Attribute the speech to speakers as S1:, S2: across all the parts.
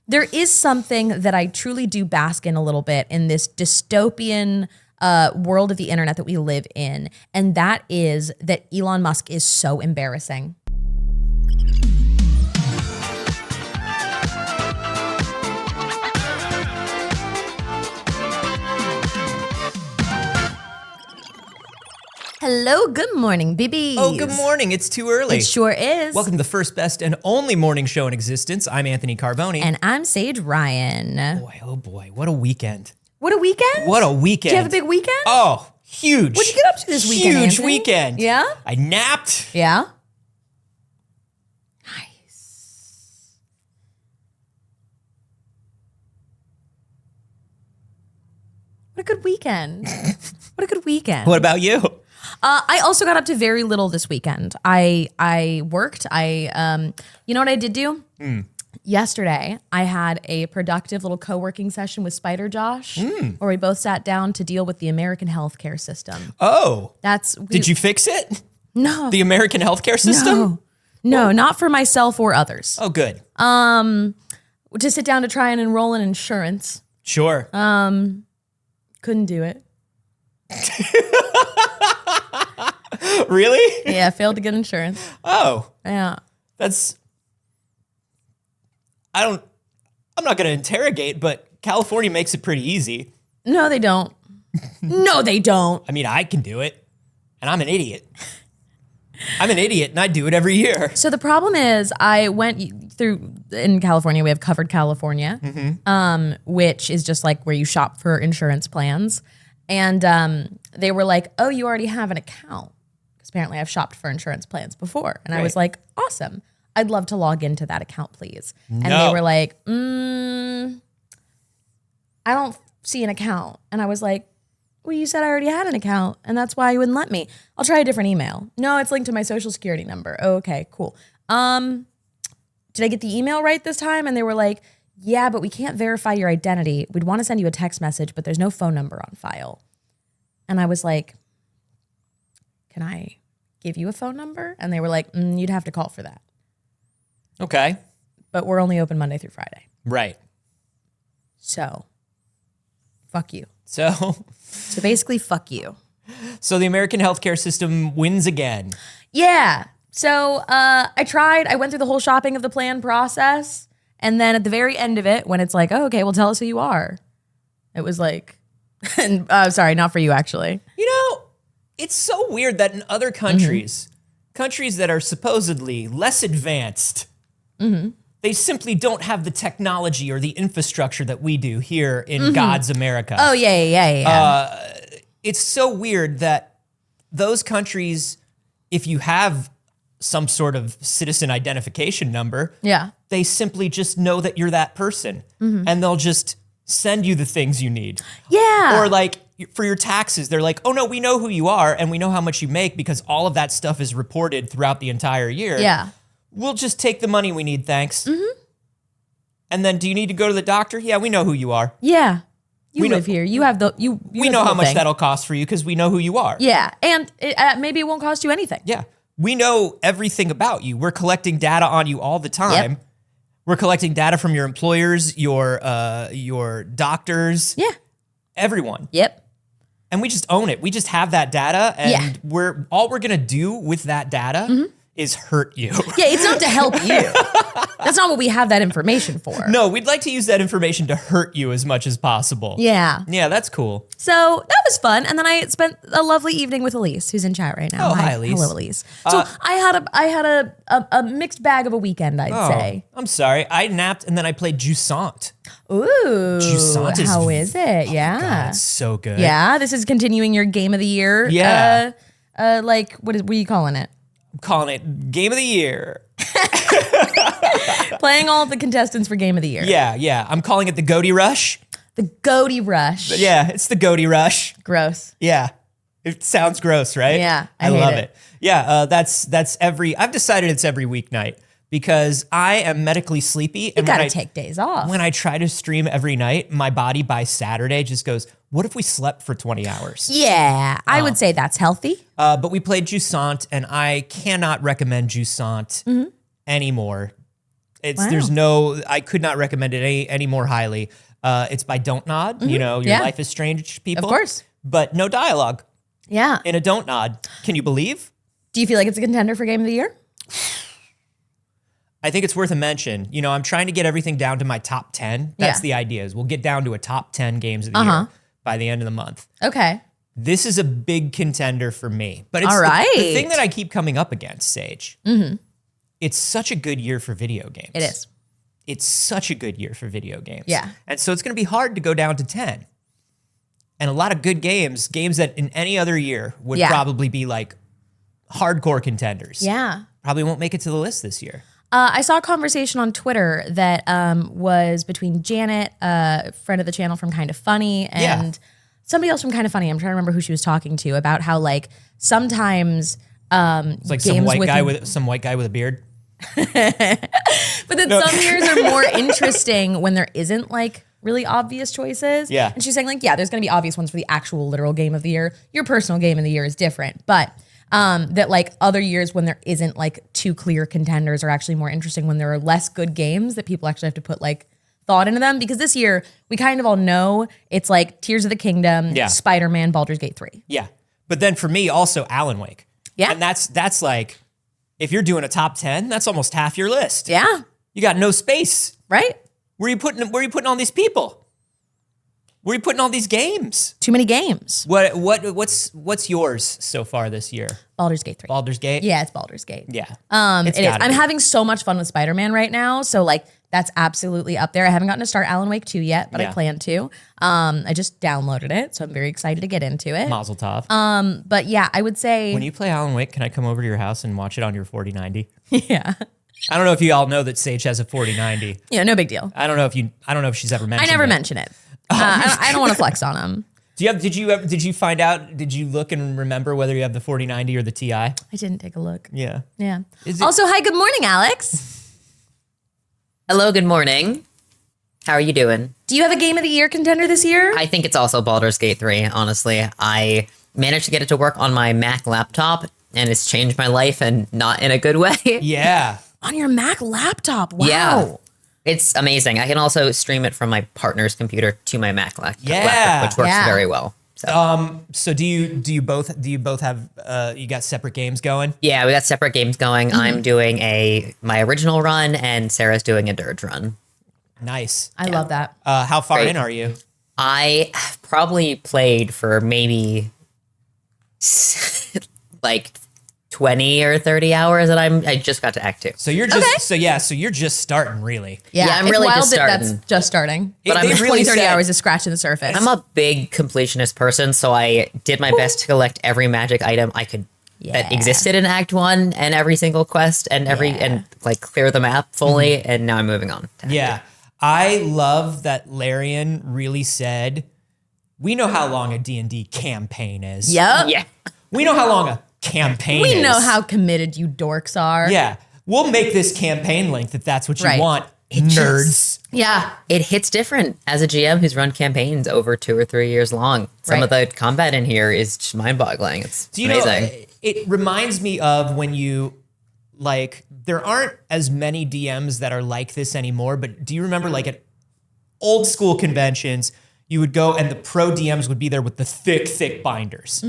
S1: There is something that I truly do bask in a little bit in this dystopian world of the internet that we live in, and that is that Elon Musk is so embarrassing. Hello, good morning, babies.
S2: Oh, good morning. It's too early.
S1: It sure is.
S2: Welcome to the first, best, and only morning show in existence. I'm Anthony Carboni.
S1: And I'm Saige Ryan.
S2: Boy, oh boy, what a weekend.
S1: What a weekend?
S2: What a weekend.
S1: Did you have a big weekend?
S2: Oh, huge.
S1: What'd you get up to this weekend,
S2: Huge
S1: Anthony?
S2: weekend.
S1: Yeah?
S2: I napped.
S1: Yeah? Nice. What a good weekend. What a good weekend.
S2: What about you?
S1: I also got up to very little this weekend. I worked. You know what I did do? Yesterday, I had a productive little co-working session with Spider Josh, where we both sat down to deal with the American healthcare system.
S2: Oh.
S1: That's
S2: Did you fix it?
S1: No.
S2: The American healthcare system?
S1: No, not for myself or others.
S2: Oh, good.
S1: To sit down to try and enroll in insurance.
S2: Sure.
S1: Couldn't do it.
S2: Really?
S1: Yeah, failed to get insurance.
S2: Oh,
S1: Yeah.
S2: I'm not going to interrogate, but California makes it pretty easy.
S1: No, they don't. No, they don't.
S2: I mean, I can do it, and I'm an idiot. I'm an idiot, and I do it every year.
S1: So the problem is I went through, in California, we have Covered California, which is just like where you shop for insurance plans. And they were like, oh, you already have an account. Because apparently I've shopped for insurance plans before. And I was like, awesome. I'd love to log into that account, please. And they were like, I don't see an account. And I was like, well, you said I already had an account, and that's why you wouldn't let me. I'll try a different email. No, it's linked to my social security number. Oh, okay, cool. Did I get the email right this time? And they were like, yeah, but we can't verify your identity. We'd want to send you a text message, but there's no phone number on file. And I was like, can I give you a phone number? And they were like, you'd have to call for that.
S2: Okay.
S1: But we're only open Monday through Friday.
S2: Right.
S1: So, fuck you.
S2: So
S1: Basically, fuck you.
S2: So the American healthcare system wins again.
S1: Yeah. So I went through the whole shopping of the plan process. And then at the very end of it, when it's like, oh, okay, well, tell us who you are. It was like, and sorry, not for you, actually.
S2: You know, it's so weird that in other countries, countries that are supposedly less advanced, they simply don't have the technology or the infrastructure that we do here in God's America.
S1: Oh, yeah.
S2: It's so weird that those countries, if you have some sort of citizen identification number, they simply just know that you're that person, and they'll just send you the things you need.
S1: Yeah.
S2: Or like for your taxes, they're like, oh no, we know who you are and we know how much you make because all of that stuff is reported throughout the entire year.
S1: Yeah.
S2: We'll just take the money we need, thanks. And then, do you need to go to the doctor? Yeah, we know who you are.
S1: Yeah. You
S2: We
S1: live
S2: know-
S1: here. You have the,
S2: We know how much that'll cost for you because we know who you are.
S1: Yeah. And maybe it won't cost you anything.
S2: Yeah. We know everything about you. We're collecting data on you all the time.
S1: Yep.
S2: We're collecting data from your employers, your doctors.
S1: Yeah.
S2: Everyone.
S1: Yep.
S2: And we just own it. We just have that data, and all we're gonna do with that data is hurt you.
S1: Yeah, it's not to help you. That's not what we have that information for.
S2: No, we'd like to use that information to hurt you as much as possible.
S1: Yeah.
S2: Yeah, that's cool.
S1: So that was fun. And then I spent a lovely evening with Elise, who's in chat right now.
S2: Oh, hi, Elise.
S1: Hello, Elise. So I had a mixed bag of a weekend, I'd say.
S2: I'm sorry. I napped and then I played Jusant.
S1: Ooh.
S2: Jusant is-
S1: how is it? Yeah.
S2: God, it's so good.
S1: Yeah, this is continuing your game of the year.
S2: Yeah.
S1: Like, what are you calling it?
S2: I'm calling it Game of the Year.
S1: Playing all of the contestants for game of the year.
S2: Yeah. I'm calling it the Goatee Rush.
S1: The Goatee Rush.
S2: Yeah, it's the Goatee Rush.
S1: Gross.
S2: Yeah. It sounds gross, right?
S1: Yeah, I
S2: I
S1: hate
S2: love
S1: it.
S2: it. Yeah, I've decided it's every weeknight because I am medically sleepy.
S1: You
S2: And
S1: gotta take days off.
S2: when I try to stream every night, my body by Saturday just goes, what if we slept for 20 hours?
S1: Yeah, I would say that's healthy.
S2: But we played Jusant, and I cannot recommend Jusant anymore. There's no, I could not recommend it any more highly. It's by Don't Nod. You know, Your Life is Strange, people.
S1: Of course.
S2: But no dialogue.
S1: Yeah.
S2: In a Don't Nod. Can you believe?
S1: Do you feel like it's a contender for Game of the Year?
S2: I think it's worth a mention. You know, I'm trying to get everything down to my top 10. That's the idea, is we'll get down to a top 10 games of the year by the end of the month.
S1: Okay.
S2: This is a big contender for me. But it's
S1: all right.
S2: the thing that I keep coming up against, Sage. It's such a good year for video games.
S1: It is.
S2: It's such a good year for video games.
S1: Yeah.
S2: And so it's going to be hard to go down to 10. And a lot of good games that in any other year would probably be like hardcore contenders.
S1: Yeah.
S2: Probably won't make it to the list this year.
S1: I saw a conversation on Twitter that was between Janet, a friend of the channel from Kind of Funny, and somebody else from Kind of Funny. I'm trying to remember who she was talking to about how like sometimes
S2: it's like some white guy with a beard.
S1: But then some years are more interesting when there isn't like really obvious choices.
S2: Yeah.
S1: And she's saying like, yeah, there's going to be obvious ones for the actual literal game of the year. Your personal game of the year is different, but that like other years when there isn't like two clear contenders are actually more interesting when there are less good games that people actually have to put like thought into them. Because this year we kind of all know it's like Tears of the Kingdom, Spider-Man, Baldur's Gate 3.
S2: Yeah. But then for me also Alan Wake.
S1: Yeah.
S2: And that's like, if you're doing a top 10, that's almost half your list.
S1: Yeah.
S2: You got no space.
S1: Right?
S2: Where are you putting all these people? Where are you putting all these games?
S1: Too many games.
S2: What's yours so far this year?
S1: Baldur's Gate 3.
S2: Baldur's Gate?
S1: Yeah, it's Baldur's Gate.
S2: Yeah.
S1: It is. I'm having so much fun with Spider-Man right now. So like that's absolutely up there. I haven't gotten to start Alan Wake 2 yet, but I plan to. I just downloaded it, so I'm very excited to get into it.
S2: Mazel tov.
S1: But yeah, I would say
S2: when you play Alan Wake, can I come over to your house and watch it on your 4090?
S1: Yeah.
S2: I don't know if you all know that Sage has a 4090.
S1: Yeah, no big deal.
S2: I don't know if she's ever mentioned it.
S1: I never mention it. I don't want to flex on them.
S2: Did you find out, did you look and remember whether you have the 4090 or the Ti?
S1: I didn't take a look.
S2: Yeah.
S1: Yeah. Also, hi, good morning, Alex.
S3: Hello, good morning. How are you doing?
S1: Do you have a Game of the Year contender this year?
S3: I think it's also Baldur's Gate 3, honestly. I managed to get it to work on my Mac laptop, and it's changed my life, and not in a good way.
S2: Yeah.
S1: On your Mac laptop. Wow.
S3: Yeah. It's amazing. I can also stream it from my partner's computer to my Mac laptop, which works very well.
S2: So do you both have you got separate games going?
S3: Yeah, we got separate games going. I'm doing my original run, and Sarah's doing a dirge run.
S2: Nice.
S1: I love that.
S2: How far in are you?
S3: I have probably played for maybe like 20 or 30 hours, and I just got to Act 2.
S2: So you're just so you're just starting, really.
S1: Yeah,
S3: I'm
S1: it's
S3: really
S1: wild
S3: just
S1: that
S3: starting.
S1: that's just starting.
S3: But
S1: I'm
S3: I'm
S1: 20, 30 hours is scratching the surface.
S3: I'm a big completionist person, so I did my best to collect every magic item I could that existed in Act 1 and every single quest and and like clear the map fully, and now I'm moving on to Act 2.
S2: I love that Larian really said, we know how long a D&D campaign is.
S1: Yep.
S3: Yeah.
S2: We know how long a campaign is.
S1: We know how committed you dorks are.
S2: Yeah. We'll make this campaign length if that's what you want, nerds.
S3: It hits different as a GM who's run campaigns over 2 or 3 years long. Some of the combat in here is just mind-boggling. It's amazing.
S2: It reminds me of when you, like, there aren't as many DMs that are like this anymore, but do you remember, like, at old school conventions, you would go and the pro DMs would be there with the thick binders.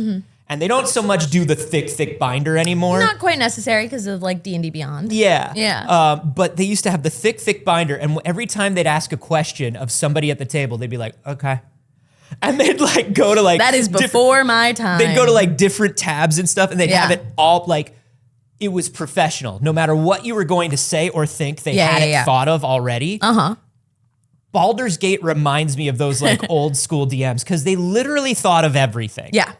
S2: And they don't so much do the thick binder anymore.
S1: Not quite necessary because of like D&D Beyond.
S2: Yeah. But they used to have the thick binder, and every time they'd ask a question of somebody at the table, they'd be like, okay. And they'd like go to like...
S1: That is before my time.
S2: They'd go to like different tabs and stuff, and they'd have it all like... It was professional. No matter what you were going to say or think, they had it thought of already. Baldur's Gate reminds me of those like old school DMs because they literally thought of everything.
S1: Yeah.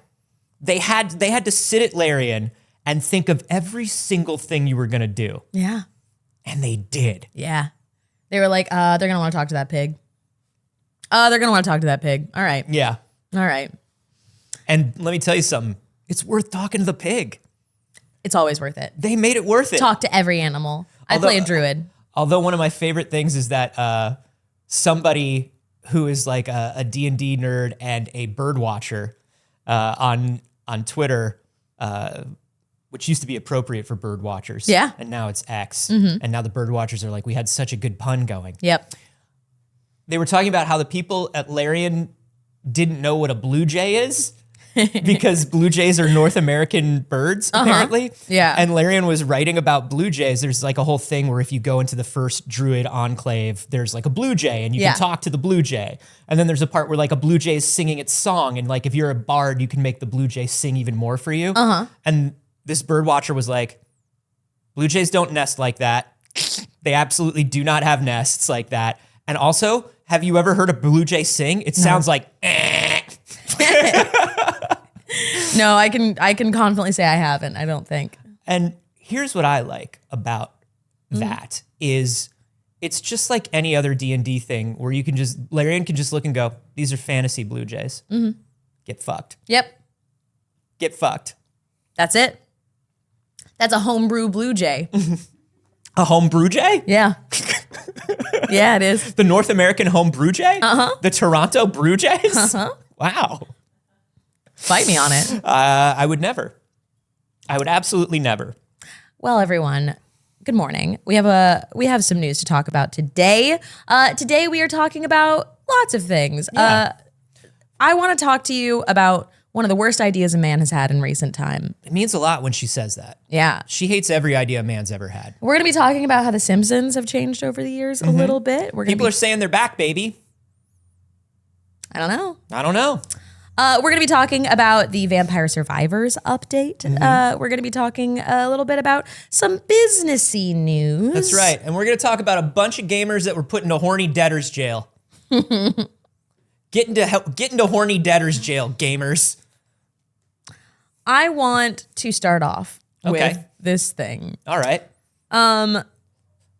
S2: They had to sit at Larian and think of every single thing you were going to do.
S1: Yeah.
S2: And they did.
S1: Yeah. They were like, they're going to want to talk to that pig. They're going to want to talk to that pig. All right.
S2: Yeah.
S1: All right.
S2: And let me tell you something. It's worth talking to the pig.
S1: It's always worth it.
S2: They made it worth it.
S1: Talk to every animal. I play a druid.
S2: Although one of my favorite things is that somebody who is like a D&D nerd and a bird watcher on Twitter which used to be appropriate for bird watchers.
S1: Yeah.
S2: And now it's X. And now the bird watchers are like, we had such a good pun going.
S1: Yep.
S2: They were talking about how the people at Larian didn't know what a blue jay is because blue jays are North American birds, apparently.
S1: Yeah.
S2: And Larian was writing about blue jays. There's like a whole thing where if you go into the first druid enclave, there's like a blue jay and you can talk to the blue jay. And then there's a part where like a blue jay is singing its song. And like if you're a bard, you can make the blue jay sing even more for you. And this bird watcher was like, blue jays don't nest like that. They absolutely do not have nests like that. And also, have you ever heard a blue jay sing? It sounds like,
S1: No, I can confidently say I haven't, I don't think.
S2: And here's what I like about that is it's just like any other D&D thing where you can just, Larian can just look and go, these are fantasy blue jays. Get fucked.
S1: Yep.
S2: Get fucked.
S1: That's it. That's a homebrew blue jay.
S2: A home brew jay?
S1: Yeah. Yeah, it is.
S2: The North American home brew jay? The Toronto Brew Jays? Wow.
S1: Fight me on it.
S2: I would never. I would absolutely never.
S1: Well, everyone, good morning. We have some news to talk about today. Today we are talking about lots of things.
S2: Yeah.
S1: I want to talk to you about one of the worst ideas a man has had in recent time.
S2: It means a lot when she says that.
S1: Yeah.
S2: She hates every idea a man's ever had.
S1: We're going to be talking about how The Simpsons have changed over the years a little bit.
S2: People are saying they're back, baby.
S1: I don't know.
S2: I don't know.
S1: We're going to be talking about the Vampire Survivors update. We're going to be talking a little bit about some businessy news.
S2: That's right. And we're going to talk about a bunch of gamers that were put into horny debtors jail. Get into horny debtors jail, gamers.
S1: I want to start off
S2: Okay.
S1: with this thing.
S2: All right.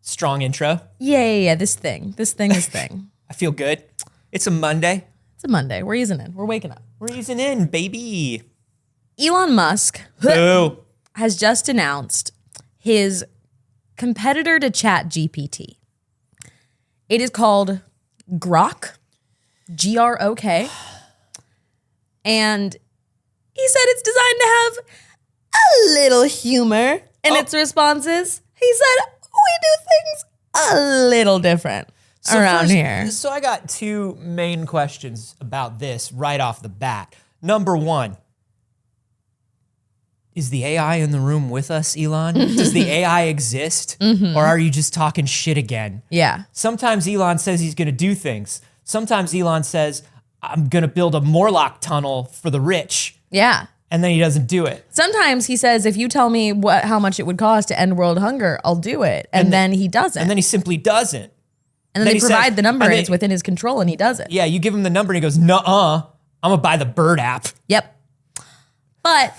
S2: Strong intro.
S1: Yeah. This thing. This thing.
S2: I feel good. It's a Monday.
S1: It's a Monday. We're easing in. We're waking up.
S2: We're easing in, baby.
S1: Elon Musk
S2: Boo.
S1: has just announced his competitor to ChatGPT. It is called Grok, Grok. And he said it's designed to have a little humor in its responses. He said, we do things a little different around here.
S2: So I got two main questions about this right off the bat. Number one, is the AI in the room with us, Elon? Does the AI exist? Or are you just talking shit again?
S1: Yeah.
S2: Sometimes Elon says he's going to do things. Sometimes Elon says, I'm going to build a Morlock tunnel for the rich.
S1: Yeah.
S2: And then he doesn't do it.
S1: Sometimes he says, if you tell me how much it would cost to end world hunger, I'll do it. And then he doesn't.
S2: And then he simply doesn't.
S1: And then they
S2: he
S1: provide
S2: says-
S1: the number
S2: and
S1: and
S2: then-
S1: it's within his control and he does it.
S2: Yeah, you give him the number and he goes, nuh-uh, I'm going to buy the Bird app.
S1: Yep. But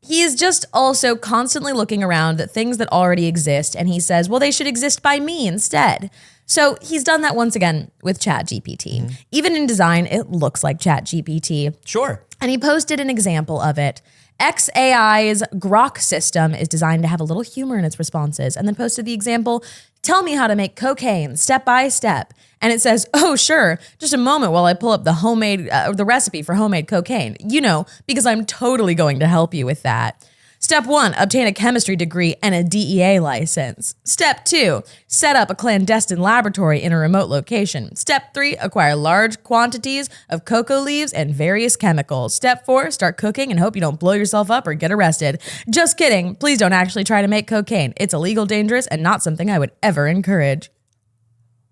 S1: he is just also constantly looking around at things that already exist. And he says, well, they should exist by me instead. So he's done that once again with ChatGPT. Even in design, it looks like ChatGPT.
S2: Sure.
S1: And he posted an example of it. XAI's Grok system is designed to have a little humor in its responses, and then posted the example, tell me how to make cocaine step by step. And it says, oh, sure, just a moment while I pull up the recipe for homemade cocaine. You know, because I'm totally going to help you with that. Step 1, obtain a chemistry degree and a DEA license. Step 2, set up a clandestine laboratory in a remote location. Step 3, acquire large quantities of cocoa leaves and various chemicals. Step 4, start cooking and hope you don't blow yourself up or get arrested. Just kidding. Please don't actually try to make cocaine. It's illegal, dangerous, and not something I would ever encourage.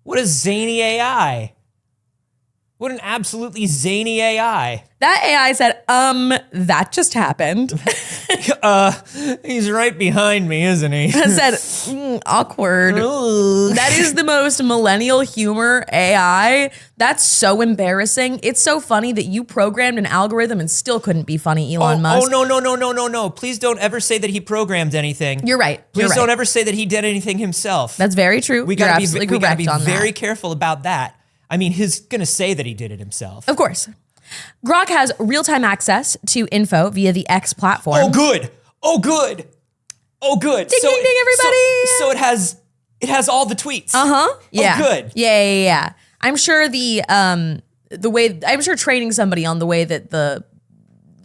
S2: What a zany AI. What an absolutely zany AI.
S1: That AI said, that just happened.
S2: He's right behind me, isn't he?
S1: Said, awkward. That is the most millennial humor AI. That's so embarrassing. It's so funny that you programmed an algorithm and still couldn't be funny, Elon Musk.
S2: Oh, no. Please don't ever say that he programmed anything.
S1: You're right.
S2: Please don't ever say that he did anything himself.
S1: That's very true.
S2: We
S1: You're
S2: gotta
S1: absolutely
S2: be, we gotta
S1: correct
S2: be
S1: on
S2: very
S1: that.
S2: careful about that. I mean, he's going to say that he did it himself.
S1: Of course. Grok has real-time access to info via the X platform.
S2: Oh, good. Ding,
S1: ding, ding, everybody.
S2: So it has all the tweets.
S1: Yeah.
S2: Oh, good.
S1: Yeah. I'm sure I'm sure training somebody on the way that the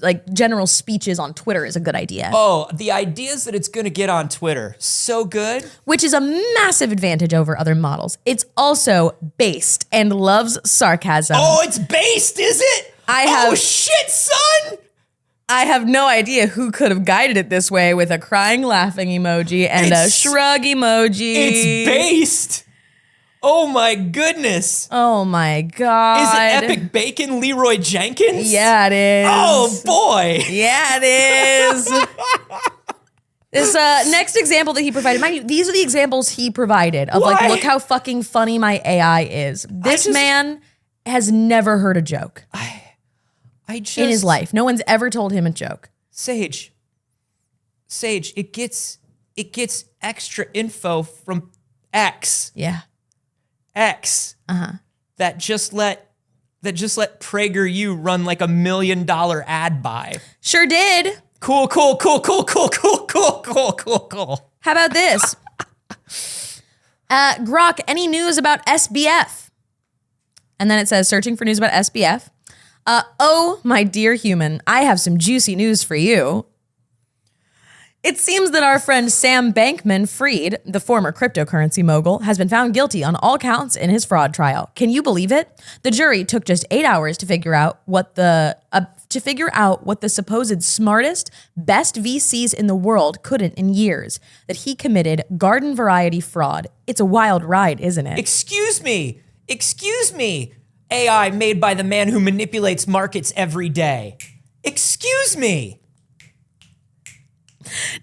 S1: like general speeches on Twitter is a good idea.
S2: Oh, the ideas that it's going to get on Twitter, so good.
S1: Which is a massive advantage over other models. It's also based and loves sarcasm.
S2: Oh, it's based, is it? Oh, shit, son!
S1: I have no idea who could have guided it this way with a crying, laughing emoji and a shrug emoji.
S2: It's based. Oh my goodness.
S1: Oh my God.
S2: Is it Epic Bacon Leroy Jenkins?
S1: Yeah, it is.
S2: Oh boy.
S1: Yeah, it is. This next example that he provided, mind you, these are the examples he provided of like, look how fucking funny my AI is. This man has never heard a joke. In his life. No one's ever told him a joke.
S2: Saige, it gets extra info from X.
S1: Yeah.
S2: X. That just let PragerU run like $1 million ad buy.
S1: Sure did.
S2: Cool. How
S1: about this? Grok, any news about SBF? And then it says, searching for news about SBF. Oh, my dear human, I have some juicy news for you. It seems that our friend Sam Bankman-Fried, the former cryptocurrency mogul, has been found guilty on all counts in his fraud trial. Can you believe it? The jury took just 8 hours to figure out what the supposed smartest, best VCs in the world couldn't in years. That he committed garden variety fraud. It's a wild ride, isn't it?
S2: Excuse me. AI made by the man who manipulates markets every day. Excuse me.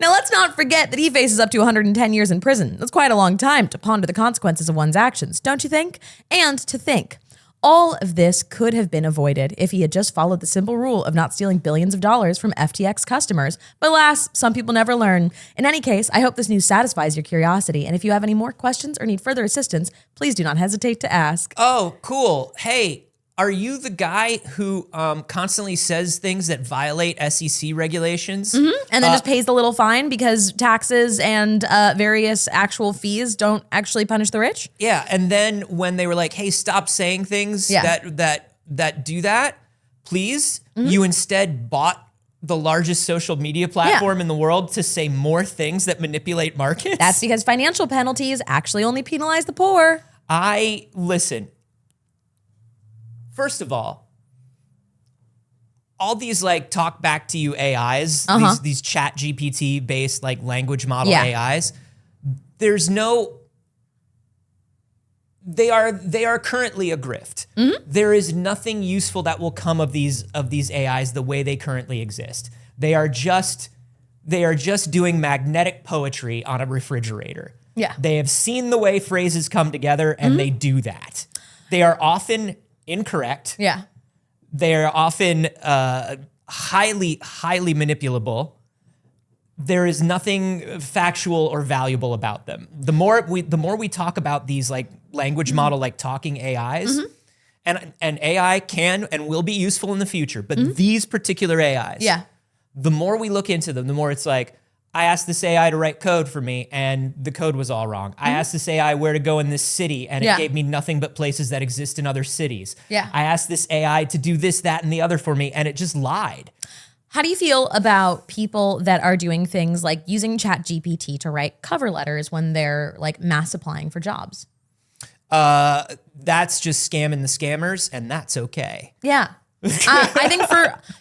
S1: Now, let's not forget that he faces up to 110 years in prison. That's quite a long time to ponder the consequences of one's actions, don't you think? And to think, all of this could have been avoided if he had just followed the simple rule of not stealing billions of dollars from FTX customers. But alas, some people never learn. In any case, I hope this news satisfies your curiosity. And if you have any more questions or need further assistance, please do not hesitate to ask.
S2: Oh, cool. Hey, are you the guy who constantly says things that violate SEC regulations?
S1: And then just pays the little fine because taxes and various actual fees don't actually punish the rich?
S2: Yeah, and then when they were like, hey, stop saying things that do that, please, you instead bought the largest social media platform in the world to say more things that manipulate markets?
S1: That's because financial penalties actually only penalize the poor.
S2: Listen. First of all these like talk back to you AIs, these chat GPT based like language model AIs, they are currently a grift. There is nothing useful that will come of these AIs the way they currently exist. They are just doing magnetic poetry on a refrigerator.
S1: Yeah.
S2: They have seen the way phrases come together and they do that. They are often incorrect.
S1: Yeah.
S2: They're often highly manipulable. There is nothing factual or valuable about them. The more we talk about these like language model like talking AIs, and AI can and will be useful in the future, but these particular AIs, the more we look into them, the more it's like, I asked this AI to write code for me and the code was all wrong. I asked this AI where to go in this city and it gave me nothing but places that exist in other cities.
S1: Yeah.
S2: I asked this AI to do this, that, and the other for me and it just lied.
S1: How do you feel about people that are doing things like using ChatGPT to write cover letters when they're like mass applying for jobs?
S2: That's just scamming the scammers and that's okay.
S1: Yeah. I think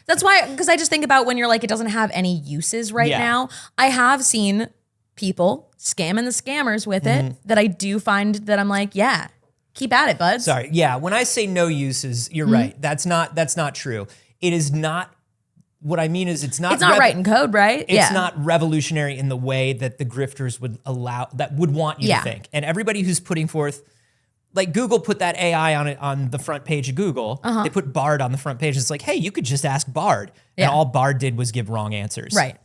S1: that's why, because I just think about when you're like, it doesn't have any uses right now. I have seen people scamming the scammers with it that I do find that I'm like, yeah, keep at it, bud.
S2: Sorry. Yeah. When I say no uses, you're right. That's not true. It is not, what I mean is it's not
S1: writing code, right?
S2: It's not revolutionary in the way that the grifters would want you to think. And everybody who's putting forth, like Google put that AI on the front page of Google. They put Bard on the front page. It's like, hey, you could just ask Bard. And all Bard did was give wrong answers.
S1: Right.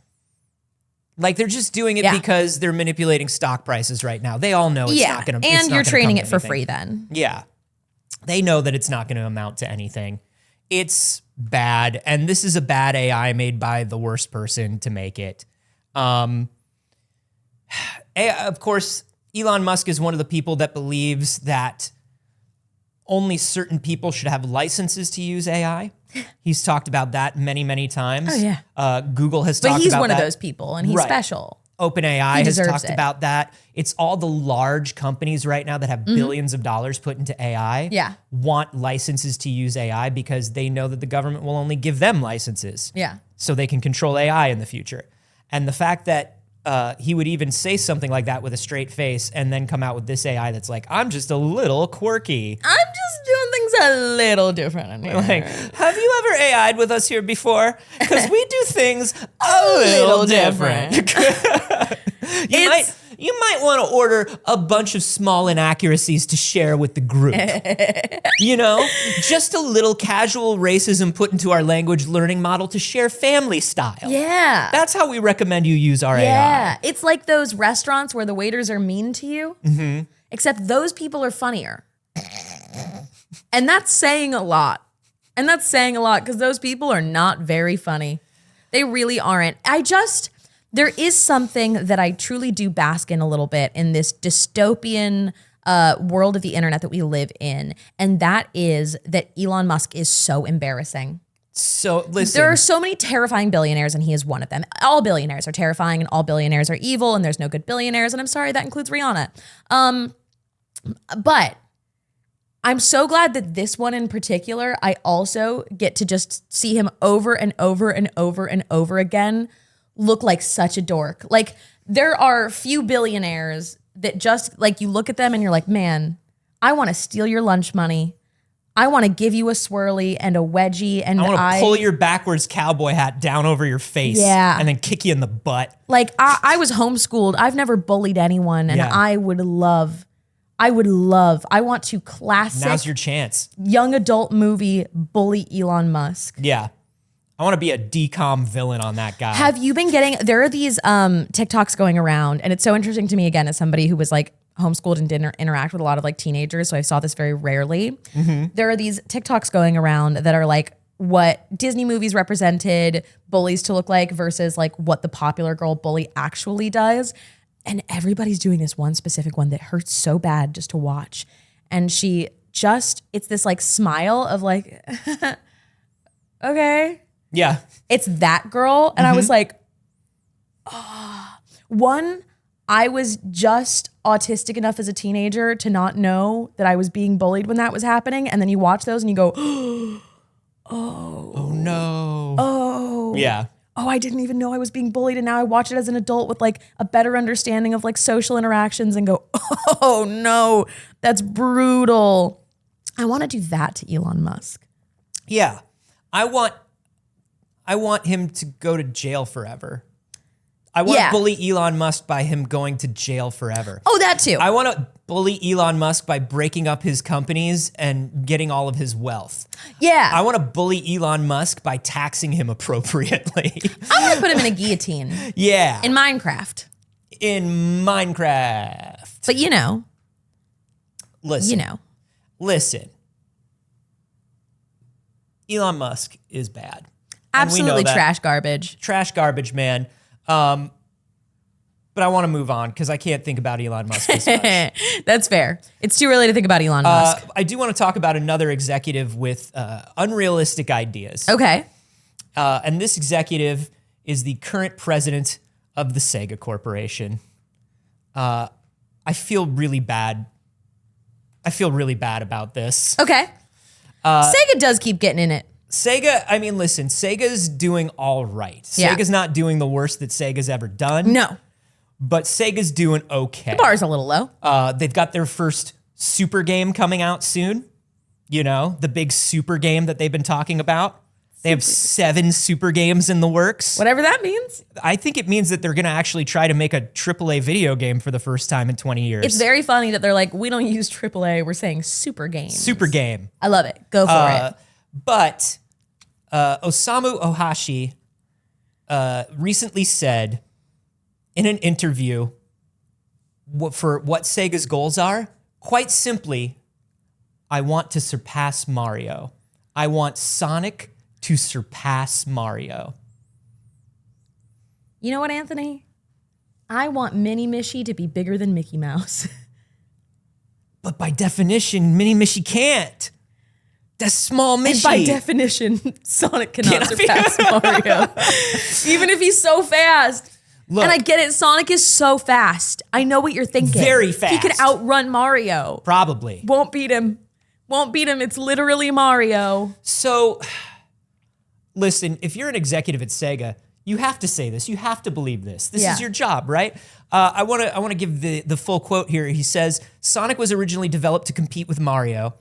S2: Like they're just doing it because they're manipulating stock prices right now. They all know it's not going to.
S1: And you're training it for free then.
S2: Yeah. They know that it's not going to amount to anything. It's bad. And this is a bad AI made by the worst person to make it. Of course, Elon Musk is one of the people that believes that only certain people should have licenses to use AI. He's talked about that many, many times.
S1: Oh, yeah.
S2: Google has talked about that.
S1: But he's one of those people, and he's special.
S2: OpenAI has talked about that. It's all the large companies right now that have billions of dollars put into AI want licenses to use AI because they know that the government will only give them licenses.
S1: Yeah.
S2: So they can control AI in the future. And the fact that he would even say something like that with a straight face and then come out with this AI that's like, I'm just a little quirky.
S1: I'm just doing things a little different in here.
S2: Like, have you ever AI'd with us here before? Because we do things a little different. You might want to order a bunch of small inaccuracies to share with the group. You know, just a little casual racism put into our language learning model to share family style.
S1: Yeah.
S2: That's how we recommend you use our AI.
S1: Yeah. It's like those restaurants where the waiters are mean to you, except those people are funnier. And that's saying a lot. And that's saying a lot because those people are not very funny. They really aren't. There is something that I truly do bask in a little bit in this dystopian world of the internet that we live in. And that is that Elon Musk is so embarrassing.
S2: So listen.
S1: There are so many terrifying billionaires and he is one of them. All billionaires are terrifying and all billionaires are evil and there's no good billionaires. And I'm sorry, that includes Rihanna. But I'm so glad that this one in particular, I also get to just see him over and over and over and over again look like such a dork. Like there are few billionaires that just like you look at them and you're like, man, I want to steal your lunch money. I want to give you a swirly and a wedgie and
S2: I want to pull your backwards cowboy hat down over your face and then kick you in the butt.
S1: Like I was homeschooled. I've never bullied anyone and I want to classic.
S2: Now's your chance.
S1: Young adult movie bully Elon Musk.
S2: Yeah. I want to be a decom villain on that guy.
S1: Have you been getting, there are these TikToks going around and it's so interesting to me again as somebody who was like homeschooled and didn't interact with a lot of like teenagers. So I saw this very rarely. There are these TikToks going around that are like what Disney movies represented bullies to look like versus like what the popular girl bully actually does. And everybody's doing this one specific one that hurts so bad just to watch. And it's this like smile of like, okay.
S2: Yeah.
S1: It's that girl. And I was like, one, I was just autistic enough as a teenager to not know that I was being bullied when that was happening. And then you watch those and you go,
S2: oh no.
S1: Oh.
S2: Yeah.
S1: Oh, I didn't even know I was being bullied. And now I watch it as an adult with like a better understanding of like social interactions and go, oh no, that's brutal. I want to do that to Elon Musk.
S2: Yeah. I want him to go to jail forever. I want to bully Elon Musk by him going to jail forever.
S1: Oh, that too.
S2: I want to bully Elon Musk by breaking up his companies and getting all of his wealth.
S1: Yeah.
S2: I want to bully Elon Musk by taxing him appropriately.
S1: I want to put him in a guillotine.
S2: Yeah.
S1: In Minecraft.
S2: But
S1: you know.
S2: Listen. Elon Musk is bad.
S1: Absolutely trash garbage.
S2: Trash garbage, man. But I want to move on because I can't think about Elon Musk as much.
S1: That's fair. It's too early to think about Elon Musk.
S2: I do want to talk about another executive with unrealistic ideas.
S1: Okay.
S2: And this executive is the current president of the Sega Corporation. I feel really bad. About this.
S1: Okay. Sega does keep getting in it.
S2: Sega, I mean, listen, Sega's doing all right.
S1: Yeah.
S2: Sega's not doing the worst that Sega's ever done.
S1: No.
S2: But Sega's doing okay.
S1: The bar's a little low.
S2: They've got their first super game coming out soon. You know, the big super game that they've been talking about. They have 7 super games in the works.
S1: Whatever that means.
S2: I think it means that they're going to actually try to make a AAA video game for the first time in 20 years.
S1: It's very funny that they're like, we don't use AAA, we're saying super games.
S2: Super game.
S1: I love it. Go for it.
S2: But Osamu Ohashi recently said in an interview for what Sega's goals are, quite simply, I want to surpass Mario. I want Sonic to surpass Mario.
S1: You know what, Anthony? I want Mini Mishy to be bigger than Mickey Mouse.
S2: But by definition, Mini Mishy can't. The small Mishy.
S1: And by definition, Sonic cannot surpass Mario. Even if he's so fast.
S2: Look,
S1: and I get it, Sonic is so fast. I know what you're thinking.
S2: Very fast.
S1: He could outrun Mario.
S2: Probably.
S1: Won't beat him. Won't beat him. It's literally Mario.
S2: So, listen, if you're an executive at Sega, you have to say this. You have to believe this. This is your job, right? I want to give the full quote here. He says, Sonic was originally developed to compete with Mario,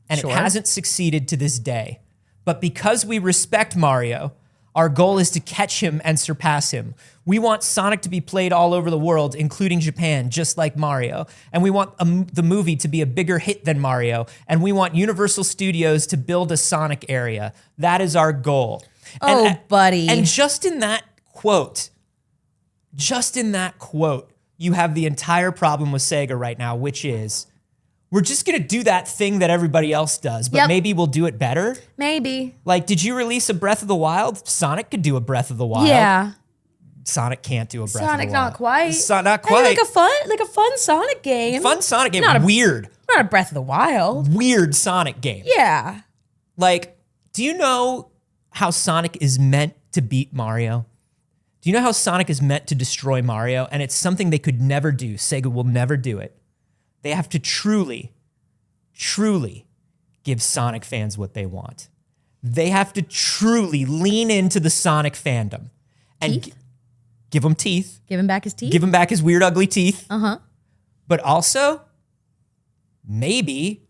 S2: and it hasn't succeeded to this day. But because we respect Mario, our goal is to catch him and surpass him. We want Sonic to be played all over the world, including Japan, just like Mario. And we want the movie to be a bigger hit than Mario. And we want Universal Studios to build a Sonic area. That is our goal.
S1: Buddy.
S2: And just in that quote, you have the entire problem with Sega right now, which is, we're just going to do that thing that everybody else does, but maybe we'll do it better.
S1: Maybe.
S2: Like, did you release a Breath of the Wild? Sonic could do a Breath of the Wild.
S1: Yeah.
S2: Sonic can't do a Breath of the
S1: Sonic
S2: Wild.
S1: not quite.
S2: Not quite.
S1: Hey, like a fun Sonic game.
S2: Fun Sonic game. Weird.
S1: Not a Breath of the Wild.
S2: Weird Sonic game.
S1: Yeah.
S2: Like, do you know how Sonic is meant to beat Mario? Do you know how Sonic is meant to destroy Mario? And it's something they could never do. Sega will never do it. They have to truly give Sonic fans what they want. They have to truly lean into the Sonic fandom and give him teeth.
S1: Give him back his teeth.
S2: Give him back his weird, ugly teeth.
S1: Uh-huh.
S2: But also, maybe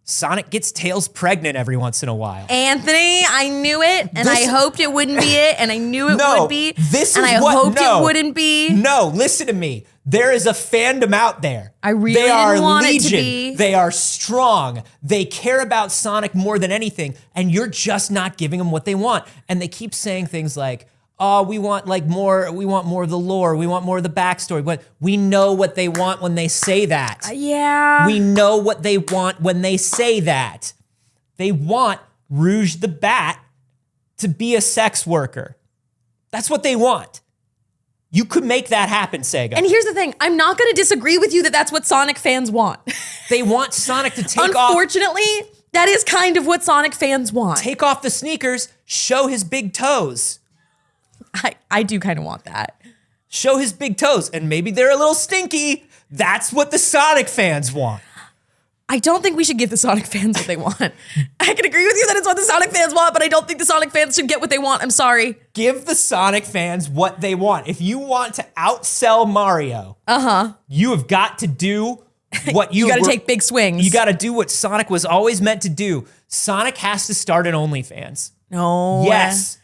S2: Sonic gets Tails pregnant every once in a while.
S1: Anthony, I knew it, and I hoped it wouldn't be it, and I knew it would be.
S2: This
S1: and
S2: is
S1: I hoped
S2: no,
S1: it wouldn't be.
S2: No, listen to me. There is a fandom out there.
S1: I really
S2: they are
S1: didn't want
S2: legion.
S1: it to be.
S2: They are strong. They care about Sonic more than anything, and you're just not giving them what they want. And they keep saying things like, "Oh, we want more. We want more of the lore. We want more of the backstory." But we know what they want when they say that.
S1: Yeah.
S2: We know what they want when they say that. They want Rouge the Bat to be a sex worker. That's what they want. You could make that happen, Sega.
S1: And here's the thing. I'm not going to disagree with you that that's what Sonic fans want.
S2: They want Sonic to take off.
S1: Unfortunately, that is kind of what Sonic fans want.
S2: Take off the sneakers, show his big toes.
S1: I do kind of want that.
S2: Show his big toes, and maybe they're a little stinky. That's what the Sonic fans want.
S1: I don't think we should give the Sonic fans what they want. I can agree with you that it's what the Sonic fans want, but I don't think the Sonic fans should get what they want. I'm sorry.
S2: Give the Sonic fans what they want. If you want to outsell Mario, you have got to do what you
S1: got to take big swings.
S2: You got to do what Sonic was always meant to do. Sonic has to start an OnlyFans.
S1: No.
S2: Yes.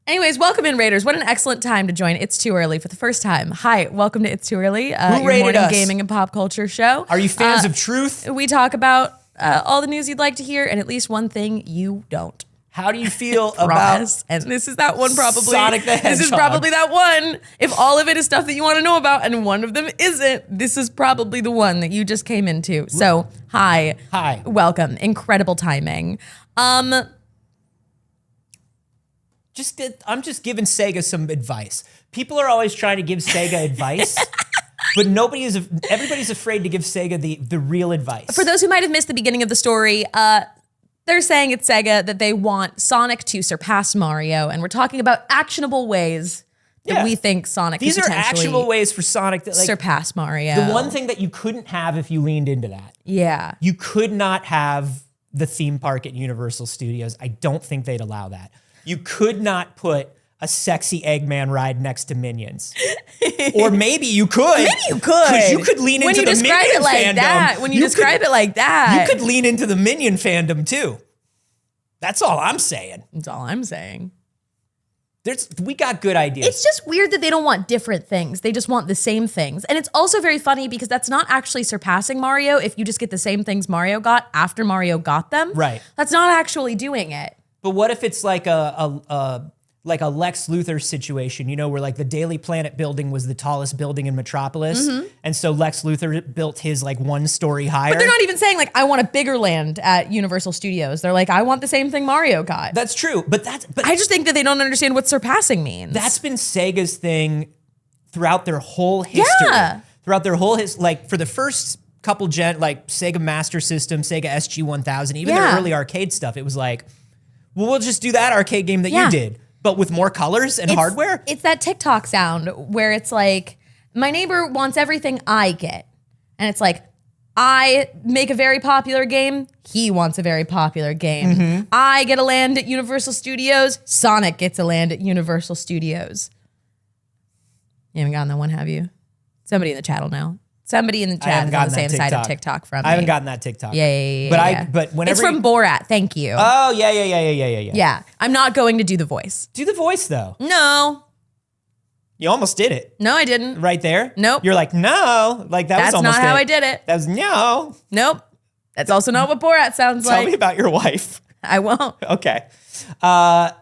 S1: Anyways, welcome in, Raiders. What an excellent time to join It's Too Early for the first time. Hi, welcome to It's Too Early, your
S2: rated
S1: morning
S2: us?
S1: gaming and pop culture show.
S2: Are you fans of truth?
S1: We talk about all the news you'd like to hear and at least one thing you don't.
S2: How do you feel about
S1: And this is that one probably.
S2: Sonic the Hedgehog?
S1: This is probably that one. If all of it is stuff that you want to know about and one of them isn't, this is probably the one that you just came into. So, hi.
S2: Hi.
S1: Welcome. Incredible timing.
S2: I'm just giving Sega some advice. People are always trying to give Sega advice, but everybody's afraid to give Sega the real advice.
S1: For those who might have missed the beginning of the story, they're saying at Sega that they want Sonic to surpass Mario, and we're talking about actionable ways that we think Sonic
S2: These
S1: could
S2: are
S1: potentially
S2: actionable ways for Sonic to
S1: surpass Mario.
S2: The one thing that you couldn't have if you leaned into that.
S1: Yeah.
S2: You could not have the theme park at Universal Studios. I don't think they'd allow that. You could not put a sexy Eggman ride next to Minions. Or maybe you could.
S1: Maybe you could.
S2: Because you could lean into the Minion fandom.
S1: When you describe it like that.
S2: You could lean into the Minion fandom too. That's all I'm saying.
S1: That's all I'm saying.
S2: We got good ideas.
S1: It's just weird that they don't want different things. They just want the same things. And it's also very funny because that's not actually surpassing Mario if you just get the same things Mario got after Mario got them.
S2: Right.
S1: That's not actually doing it.
S2: But what if it's like a Lex Luthor situation, where like the Daily Planet building was the tallest building in Metropolis, and so Lex Luthor built his like 1 story higher.
S1: But they're not even saying like I want a bigger land at Universal Studios. They're like I want the same thing Mario got.
S2: That's true, but
S1: I just think that they don't understand what surpassing means.
S2: That's been Sega's thing throughout their whole history.
S1: Yeah.
S2: Throughout their whole like for the first couple like Sega Master System, Sega SG-1000, even their early arcade stuff, it was like, well, we'll just do that arcade game that you did, but with more colors and hardware.
S1: It's that TikTok sound where it's like, my neighbor wants everything I get. And it's like, I make a very popular game, he wants a very popular game. I get a land at Universal Studios, Sonic gets a land at Universal Studios. You haven't gotten that one, have you? Somebody in the chat will know. Somebody in the chat is on the same side of TikTok from me.
S2: I haven't gotten that TikTok.
S1: Yeah.
S2: But whenever
S1: it's from Borat, thank you.
S2: Oh, yeah.
S1: Yeah, I'm not going to do the voice.
S2: Do the voice, though.
S1: No.
S2: You almost did it.
S1: No, I didn't.
S2: Right there?
S1: Nope.
S2: You're like, no. Like, that was almost
S1: That's not how I did it.
S2: That was no.
S1: Nope. That's also not what Borat sounds like.
S2: Tell me about your wife.
S1: I won't.
S2: Okay. I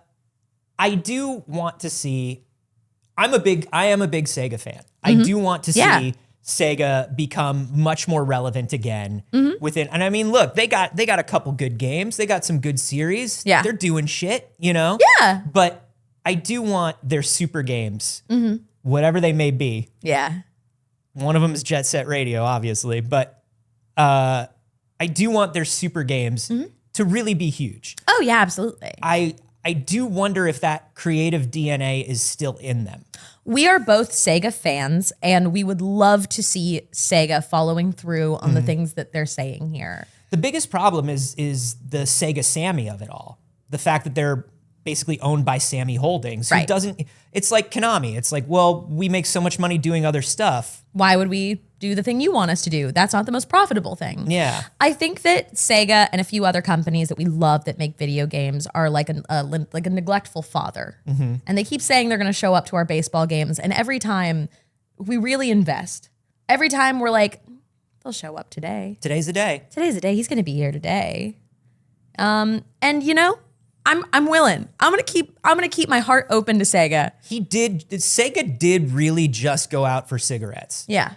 S2: do want to see, I am a big Sega fan. I do want to see Sega become much more relevant again within, and I mean, look, they got a couple good games. They got some good series.
S1: Yeah.
S2: They're doing shit, you know?
S1: Yeah.
S2: But I do want their super games, whatever they may be.
S1: Yeah.
S2: One of them is Jet Set Radio, obviously, but I do want their super games to really be huge.
S1: Oh yeah, absolutely.
S2: I do wonder if that creative DNA is still in them.
S1: We are both Sega fans, and we would love to see Sega following through on the things that they're saying here.
S2: The biggest problem is the Sega Sammy of it all. The fact that they're basically owned by Sammy Holdings, who doesn't, it's like Konami. It's like, well, we make so much money doing other stuff.
S1: Why would we do the thing you want us to do? That's not the most profitable thing.
S2: Yeah.
S1: I think that Sega and a few other companies that we love that make video games are like a neglectful father. And they keep saying they're going to show up to our baseball games. And every time we really invest, every time we're like, they'll show up today.
S2: Today's the day.
S1: Today's the day. He's going to be here today. And you know, I'm willing. I'm gonna keep my heart open to Sega.
S2: Sega did really just go out for cigarettes.
S1: Yeah.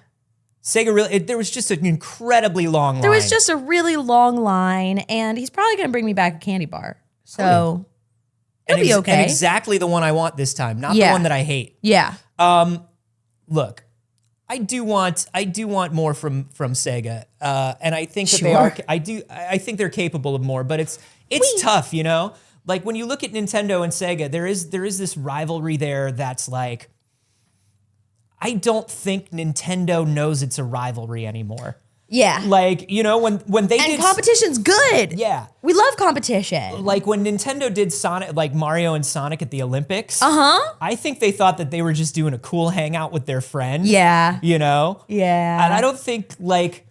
S2: Sega really, there was just an incredibly long line.
S1: There was just a really long line, and he's probably gonna bring me back a candy bar. So it'll be okay.
S2: And exactly the one I want this time, not the one that I hate.
S1: Yeah.
S2: Look, I do want more from Sega, and I think that they are. I think they're capable of more, but it's tough, you know. Like when you look at Nintendo and Sega, there is this rivalry there that's like, I don't think Nintendo knows it's a rivalry anymore.
S1: Yeah.
S2: Like, you know, when they did
S1: competition's good.
S2: Yeah.
S1: We love competition.
S2: Like when Nintendo did Sonic, like Mario and Sonic at the Olympics. I think they thought that they were just doing a cool hangout with their friend.
S1: Yeah.
S2: You know?
S1: Yeah.
S2: And I don't think look,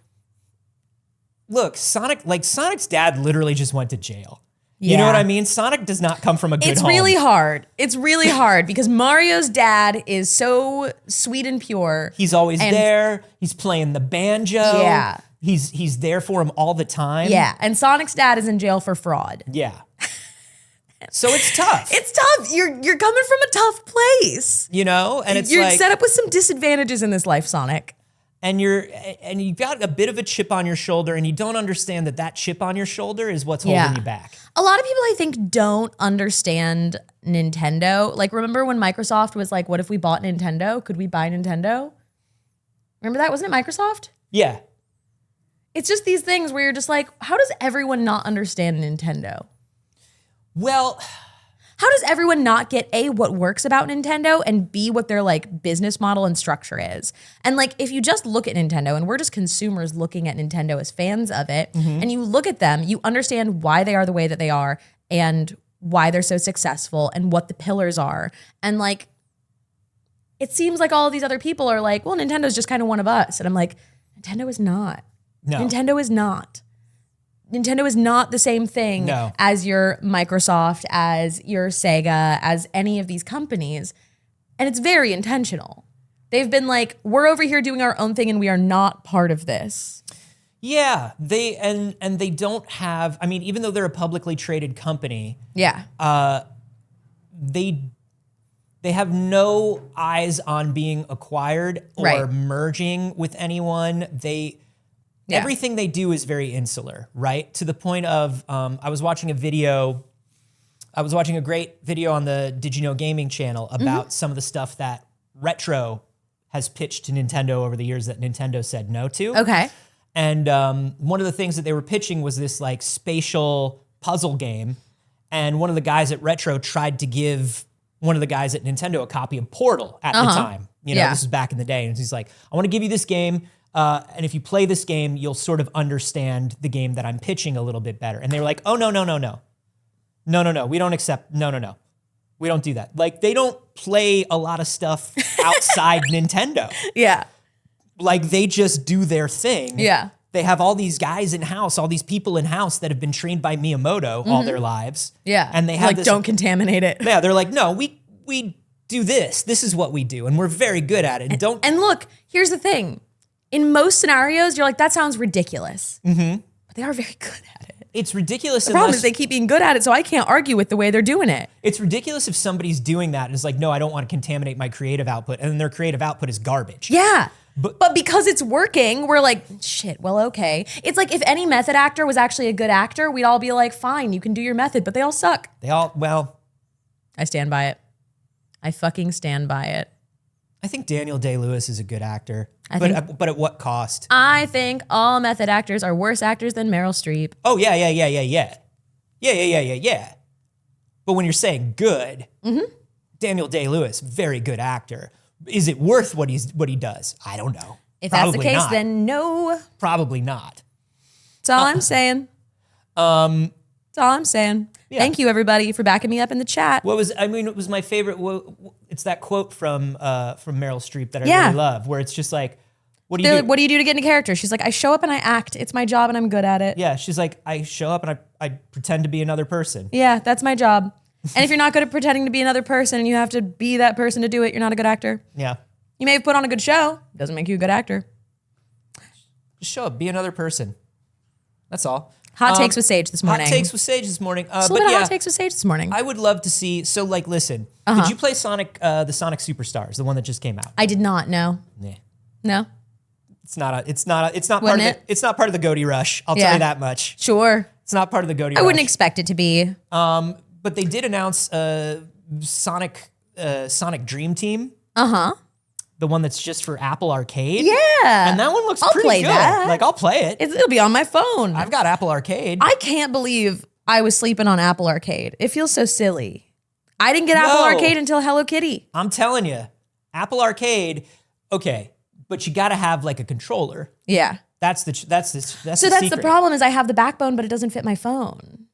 S2: Sonic's dad literally just went to jail. You know what I mean? Sonic does not come from a good home.
S1: It's really hard. It's really hard because Mario's dad is so sweet and pure.
S2: He's always there. He's playing the banjo.
S1: Yeah.
S2: He's there for him all the time.
S1: Yeah. And Sonic's dad is in jail for fraud.
S2: Yeah. So it's tough.
S1: It's tough. You're coming from a tough place.
S2: You know? And it's
S1: you're set up with some disadvantages in this life, Sonic.
S2: And you've got a bit of a chip on your shoulder, and you don't understand that chip on your shoulder is what's holding you back.
S1: A lot of people, I think, don't understand Nintendo. Like, remember when Microsoft was like, what if we bought Nintendo? Could we buy Nintendo? Remember that? Wasn't it Microsoft?
S2: Yeah.
S1: It's just these things where you're just like, how does everyone not understand Nintendo?
S2: Well,
S1: how does everyone not get A, what works about Nintendo, and B, what their like business model and structure is? And like, if you just look at Nintendo, and we're just consumers looking at Nintendo as fans of it, and you look at them, you understand why they are the way that they are and why they're so successful and what the pillars are. And like, it seems like all of these other people are like, well, Nintendo's just kind of one of us. And I'm like, Nintendo is not.
S2: No.
S1: Nintendo is not. Nintendo is not the same thing as your Microsoft, as your Sega, as any of these companies. And it's very intentional. They've been like, we're over here doing our own thing and we are not part of this.
S2: Yeah, they don't have, I mean, even though they're a publicly traded company, they have no eyes on being acquired or merging with anyone. Everything they do is very insular, right? To the point of, I was watching a great video on the Did You Know Gaming channel about some of the stuff that Retro has pitched to Nintendo over the years that Nintendo said no to.
S1: Okay.
S2: And one of the things that they were pitching was this like spatial puzzle game. And one of the guys at Retro tried to give one of the guys at Nintendo a copy of Portal at the time. You know, this is back in the day. And he's like, I want to give you this game. And if you play this game, you'll sort of understand the game that I'm pitching a little bit better. And they were like, oh, no. No. We don't accept. No. We don't do that. Like, they don't play a lot of stuff outside Nintendo.
S1: Yeah.
S2: Like, they just do their thing.
S1: Yeah.
S2: They have all these guys in-house, all these people in-house that have been trained by Miyamoto all their lives.
S1: Yeah.
S2: And they have
S1: like,
S2: this,
S1: don't contaminate it.
S2: Yeah, they're like, no, we do this. This is what we do. And we're very good at it.
S1: And look, here's the thing. In most scenarios, you're like, that sounds ridiculous. Mm-hmm. But they are very good at it.
S2: It's ridiculous.
S1: The problem is they keep being good at it, so I can't argue with the way they're doing it.
S2: It's ridiculous if somebody's doing that and is like, no, I don't want to contaminate my creative output. And then their creative output is garbage.
S1: Yeah. But because it's working, we're like, shit, well, okay. It's like if any method actor was actually a good actor, we'd all be like, fine, you can do your method, but they all suck.
S2: I
S1: stand by it. I fucking stand by it.
S2: I think Daniel Day-Lewis is a good actor. But at what cost?
S1: I think all method actors are worse actors than Meryl Streep.
S2: Oh, yeah. Yeah. But when you're saying good, Daniel Day-Lewis, very good actor. Is it worth what he does? I don't know.
S1: If that's the case, then no.
S2: Probably not.
S1: That's all I'm saying. That's all I'm saying. Yeah. Thank you, everybody, for backing me up in the chat.
S2: It was my favorite. It's that quote from Meryl Streep that I really love, where it's just like, what do you do? What
S1: do you do to get into character? She's like, I show up and I act. It's my job and I'm good at it.
S2: Yeah, she's like, I show up and I pretend to be another person.
S1: Yeah, that's my job. And if you're not good at pretending to be another person and you have to be that person to do it, you're not a good actor.
S2: Yeah.
S1: You may have put on a good show. Doesn't make you a good actor.
S2: Just show up. Be another person. That's all.
S1: Hot takes with Saige this morning.
S2: Hot takes with Saige this morning.
S1: Hot takes with Saige this morning.
S2: I would love to see. So, like, listen. Did you play Sonic, the Sonic Superstars, the one that just came out?
S1: I did not. No.
S2: Nah.
S1: No.
S2: It's not part of the Goaty Rush. I'll tell you that much.
S1: Sure.
S2: It's not part of the Goaty Rush.
S1: I wouldn't expect it to be.
S2: But they did announce Sonic Dream Team. The one that's just for Apple Arcade.
S1: Yeah.
S2: And that one looks pretty
S1: play
S2: good.
S1: That.
S2: Like, I'll play it.
S1: It'll be on my phone.
S2: I've got Apple Arcade.
S1: I can't believe I was sleeping on Apple Arcade. It feels so silly. I didn't get Apple Arcade until Hello Kitty.
S2: I'm telling you, Apple Arcade, okay, but you got to have like a controller.
S1: Yeah.
S2: That's the secret.
S1: The problem is I have the backbone, but it doesn't fit my phone.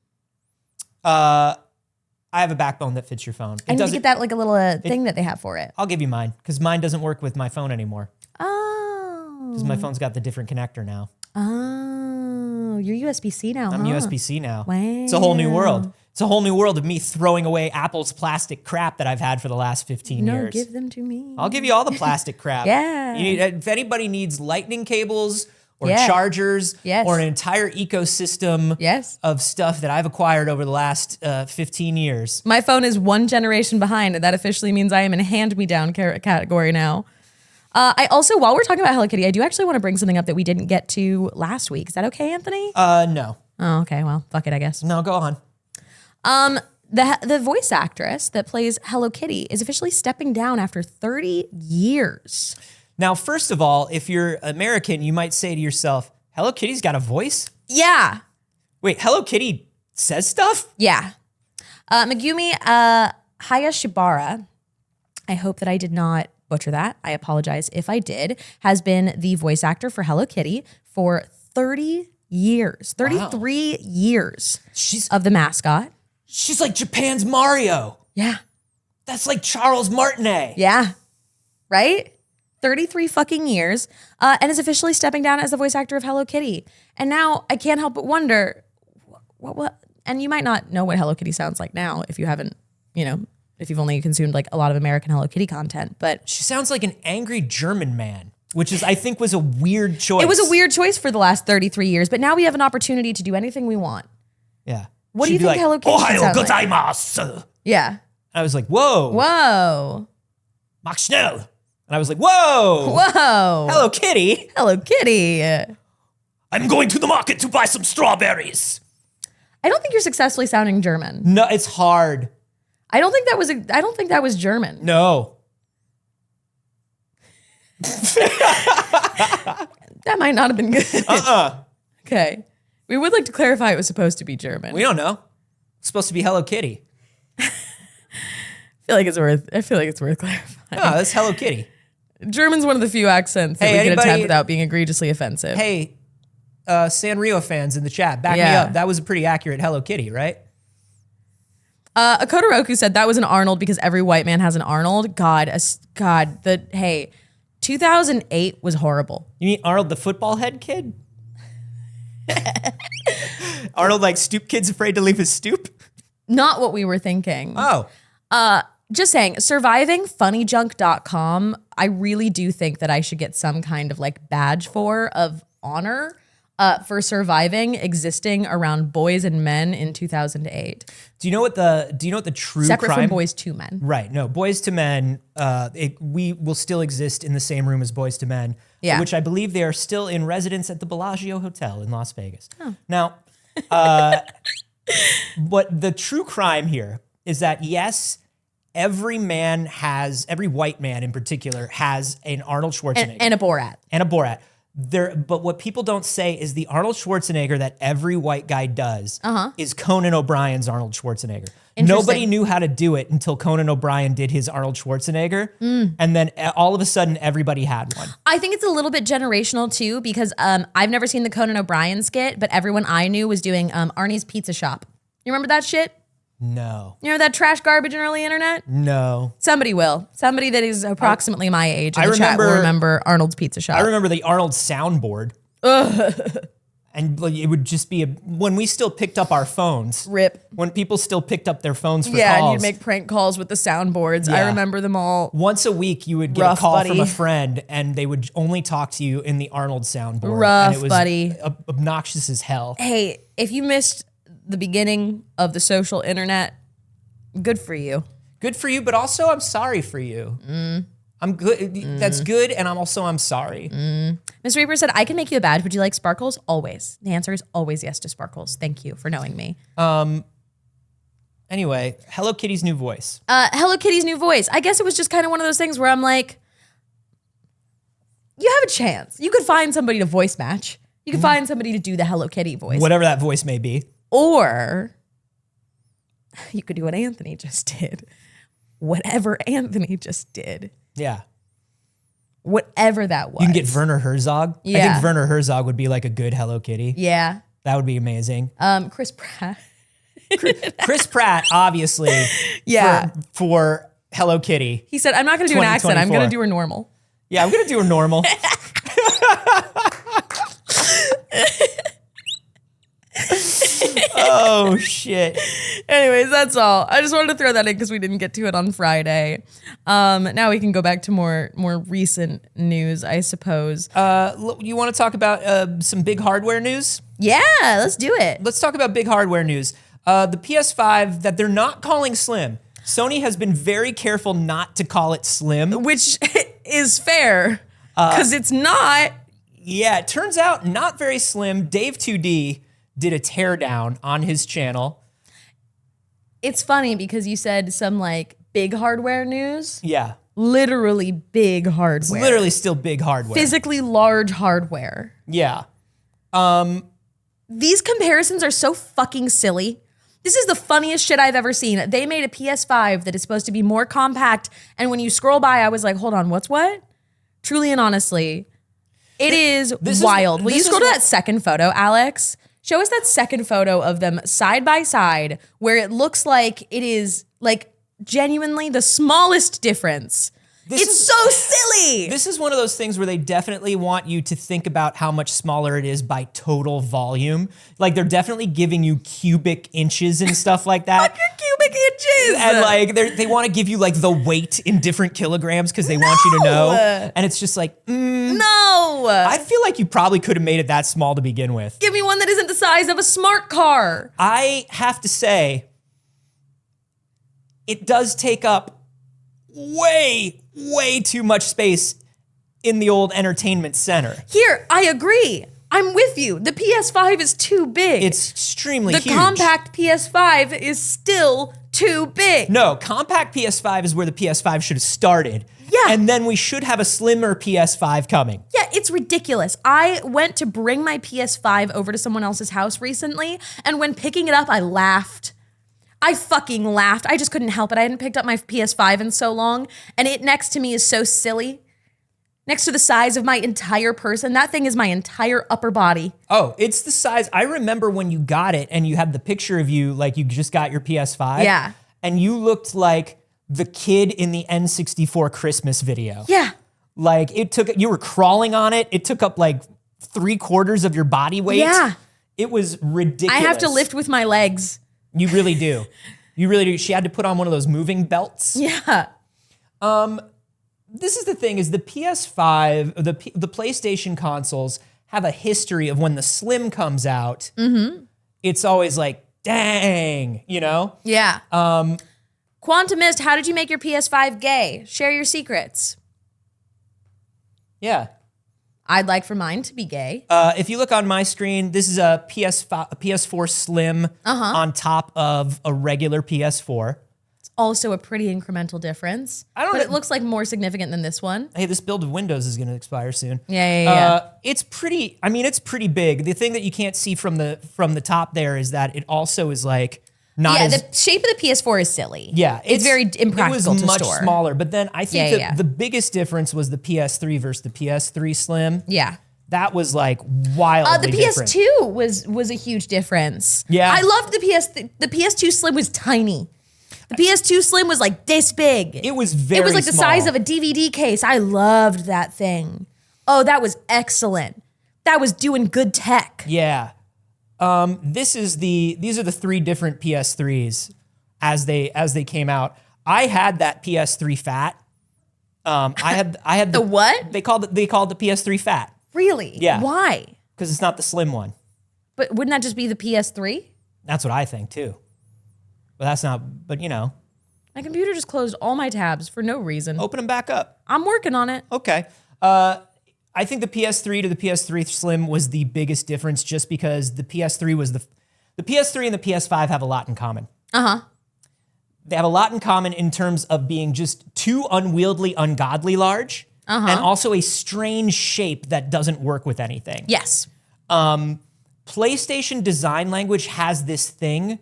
S2: I have a backbone that fits your phone.
S1: I need to get that like a little thing that they have for it.
S2: I'll give you mine because mine doesn't work with my phone anymore.
S1: Oh.
S2: Because my phone's got the different connector now.
S1: Oh, you're USB-C now,
S2: I'm USB-C now.
S1: Wow.
S2: It's a whole new world. It's a whole new world of me throwing away Apple's plastic crap that I've had for the last 15 years.
S1: No, give them to me.
S2: I'll give you all the plastic crap.
S1: Yeah.
S2: If anybody needs lightning cables or chargers or an entire ecosystem of stuff that I've acquired over the last 15 years.
S1: My phone is one generation behind, and that officially means I am in hand-me-down category now. I also, while we're talking about Hello Kitty, I do actually want to bring something up that we didn't get to last week. Is that okay, Anthony?
S2: No.
S1: Oh, okay. Well, fuck it, I guess.
S2: No, go on.
S1: The voice actress that plays Hello Kitty is officially stepping down after 30 years.
S2: Now, first of all, if you're American, you might say to yourself, Hello Kitty's got a voice?
S1: Yeah.
S2: Wait, Hello Kitty says stuff?
S1: Yeah. Megumi Hayashibara, I hope that I did not butcher that. I apologize if I did, has been the voice actor for Hello Kitty for 30 years. 33 years of the mascot.
S2: She's like Japan's Mario.
S1: Yeah.
S2: That's like Charles Martinet.
S1: Yeah. Right? 33 fucking years, and is officially stepping down as the voice actor of Hello Kitty. And now I can't help but wonder, what? And you might not know what Hello Kitty sounds like now if you haven't, if you've only consumed like a lot of American Hello Kitty content. But
S2: she sounds like an angry German man, which I think was a weird choice.
S1: It was a weird choice for the last 33 years, but now we have an opportunity to do anything we want.
S2: Yeah.
S1: What do you think Hello Kitty sounds like?
S2: Gozaimasu.
S1: Yeah.
S2: I was like, whoa.
S1: Whoa.
S2: Mach schnell. And I was like, whoa.
S1: Whoa.
S2: Hello Kitty.
S1: Hello Kitty.
S2: I'm going to the market to buy some strawberries.
S1: I don't think you're successfully sounding German.
S2: No, it's hard.
S1: I don't think that was German.
S2: No.
S1: That might not have been good. Okay. We would like to clarify it was supposed to be German.
S2: We don't know. It's supposed to be Hello Kitty.
S1: I feel like it's worth clarifying.
S2: No, that's Hello Kitty.
S1: German's one of the few accents that we can attempt without being egregiously offensive.
S2: Hey, Sanrio fans in the chat, back me up. That was a pretty accurate Hello Kitty, right?
S1: Akotoroku said that was an Arnold because every white man has an Arnold. 2008 was horrible.
S2: You mean Arnold the football head kid? Arnold like stoop kid's afraid to leave his stoop?
S1: Not what we were thinking.
S2: Oh.
S1: Just saying, survivingbfunnyjunk.com, I really do think that I should get some kind of like badge of honor for surviving existing around boys and men in 2008.
S2: Do you know what the true
S1: Separate
S2: crime?
S1: from Boys to Men.
S2: Right. No, Boys to Men, we will still exist in the same room as Boys to Men,
S1: Yeah.
S2: which I believe they are still in residence at the Bellagio Hotel in Las Vegas.
S1: Oh.
S2: Now, but the true crime here is that, yes, every white man in particular has an Arnold Schwarzenegger.
S1: And a Borat.
S2: And a Borat. But what people don't say is the Arnold Schwarzenegger that every white guy does is Conan O'Brien's Arnold Schwarzenegger. Nobody knew how to do it until Conan O'Brien did his Arnold Schwarzenegger. And then all of a sudden, everybody had one.
S1: I think it's a little bit generational too, because I've never seen the Conan O'Brien skit, but everyone I knew was doing Arnie's Pizza Shop. You remember that shit?
S2: No.
S1: You know that trash garbage in early internet?
S2: No.
S1: Somebody will. Somebody that is approximately my age in the chat will remember Arnold's Pizza Shop.
S2: I remember the Arnold soundboard. And it would just be when we still picked up our phones.
S1: Rip.
S2: When people still picked up their phones for calls.
S1: Yeah, and you'd make prank calls with the soundboards.
S2: Yeah.
S1: I remember them all.
S2: Once a week, you would get a call from a friend, and they would only talk to you in the Arnold soundboard.
S1: Rough,
S2: and it was
S1: buddy.
S2: Obnoxious as hell.
S1: Hey, if you missed the beginning of the social internet, good for you.
S2: Good for you, but also I'm sorry for you. I'm good. That's good, and I'm sorry.
S1: Miss Reaper said, I can make you a badge. Would you like sparkles? Always. The answer is always yes to sparkles. Thank you for knowing me.
S2: Anyway, Hello Kitty's new voice.
S1: Hello Kitty's new voice. I guess it was just kind of one of those things where I'm like, you have a chance. You could find somebody to voice match. You could find somebody to do the Hello Kitty voice.
S2: Whatever that voice may be.
S1: Or you could do what Anthony just did. Whatever Anthony just did.
S2: Yeah.
S1: Whatever that was.
S2: You can get Werner Herzog.
S1: Yeah.
S2: I think Werner Herzog would be like a good Hello Kitty.
S1: Yeah.
S2: That would be amazing.
S1: Chris Pratt.
S2: Chris Pratt, obviously.
S1: Yeah.
S2: For Hello Kitty.
S1: He said, I'm not going to do an accent. I'm going to do her normal.
S2: Yeah, I'm going to do her normal. Oh, shit.
S1: Anyways, that's all. I just wanted to throw that in because we didn't get to it on Friday. Now we can go back to more recent news, I suppose.
S2: You want to talk about some big hardware news?
S1: Yeah, let's do it.
S2: Let's talk about big hardware news. The PS5 that they're not calling slim. Sony has been very careful not to call it slim.
S1: Which is fair, because it's not.
S2: Yeah, it turns out not very slim. Dave 2D did a teardown on his channel.
S1: It's funny because you said some like big hardware news.
S2: Yeah.
S1: Literally big hardware.
S2: It's literally still big hardware.
S1: Physically large hardware.
S2: Yeah.
S1: These comparisons are so fucking silly. This is the funniest shit I've ever seen. They made a PS5 that is supposed to be more compact, and when you scroll by, I was like, hold on, what's what? Truly and honestly, it is wild. Will you scroll to that second photo, Alex? Show us that second photo of them side by side where it looks like it is like genuinely the smallest difference. It's so silly.
S2: This is one of those things where they definitely want you to think about how much smaller it is by total volume. Like they're definitely giving you cubic inches and stuff like that.
S1: Cubic inches.
S2: And like they want to give you like the weight in different kilograms because they want you to know. And it's just like,
S1: no.
S2: I feel like you probably could have made it that small to begin with.
S1: Give me one that isn't the size of a smart car.
S2: I have to say, it does take up way too much space in the old entertainment center.
S1: Here, I agree. I'm with you. The PS5 is too big.
S2: It's extremely huge.
S1: The compact PS5 is still too big.
S2: No, compact PS5 is where the PS5 should have started.
S1: Yeah.
S2: And then we should have a slimmer PS5 coming.
S1: Yeah, it's ridiculous. I went to bring my PS5 over to someone else's house recently, and when picking it up, I laughed. I fucking laughed. I just couldn't help it. I hadn't picked up my PS5 in so long, and it next to me is so silly. Next to the size of my entire person. That thing is my entire upper body.
S2: Oh, it's the size. I remember when you got it and you had the picture of you, like you just got your PS5.
S1: Yeah.
S2: And you looked like the kid in the N64 Christmas video.
S1: Yeah.
S2: Like you were crawling on it. It took up like 3/4 of your body weight.
S1: Yeah.
S2: It was ridiculous.
S1: I have to lift with my legs.
S2: You really do. You really do. She had to put on one of those moving belts.
S1: Yeah.
S2: This is the thing, is the PS5, the PlayStation consoles have a history of when the Slim comes out, it's always like, dang, you know?
S1: Yeah. Quantumist, how did you make your PS5 gay? Share your secrets.
S2: Yeah.
S1: I'd like for mine to be gay.
S2: If you look on my screen, this is a PS4 Slim on top of a regular PS4.
S1: Also a pretty incremental difference. But it looks like more significant than this one.
S2: Hey, this build of Windows is going to expire soon.
S1: Yeah.
S2: It's pretty, it's pretty big. The thing that you can't see from the top there is that it also is like not as...
S1: the shape of the PS4 is silly.
S2: Yeah.
S1: It's very impractical to store.
S2: It was much smaller, but then I think the biggest difference was the PS3 versus the PS3 Slim.
S1: Yeah.
S2: That was like wildly different.
S1: The PS2 was a huge difference.
S2: Yeah.
S1: I loved the PS2 Slim was tiny. The PS2 Slim was like this big.
S2: It was very small.
S1: It was like the size of a DVD case. I loved that thing. Oh, that was excellent. That was doing good tech.
S2: Yeah. These are the 3 different PS3s as they came out. I had that PS3 Fat. I had
S1: the what?
S2: They called the PS3 Fat.
S1: Really?
S2: Yeah.
S1: Why?
S2: Because it's not the slim one.
S1: But wouldn't that just be the PS3?
S2: That's what I think too. But that's not, but you know.
S1: My computer just closed all my tabs for no reason.
S2: Open them back up.
S1: I'm working on it.
S2: Okay. I think the PS3 to the PS3 Slim was the biggest difference just because the PS3 was the PS3 and the PS5 have a lot in common. They have a lot in common in terms of being just too unwieldy, ungodly large, and also a strange shape that doesn't work with anything.
S1: Yes.
S2: PlayStation design language has this thing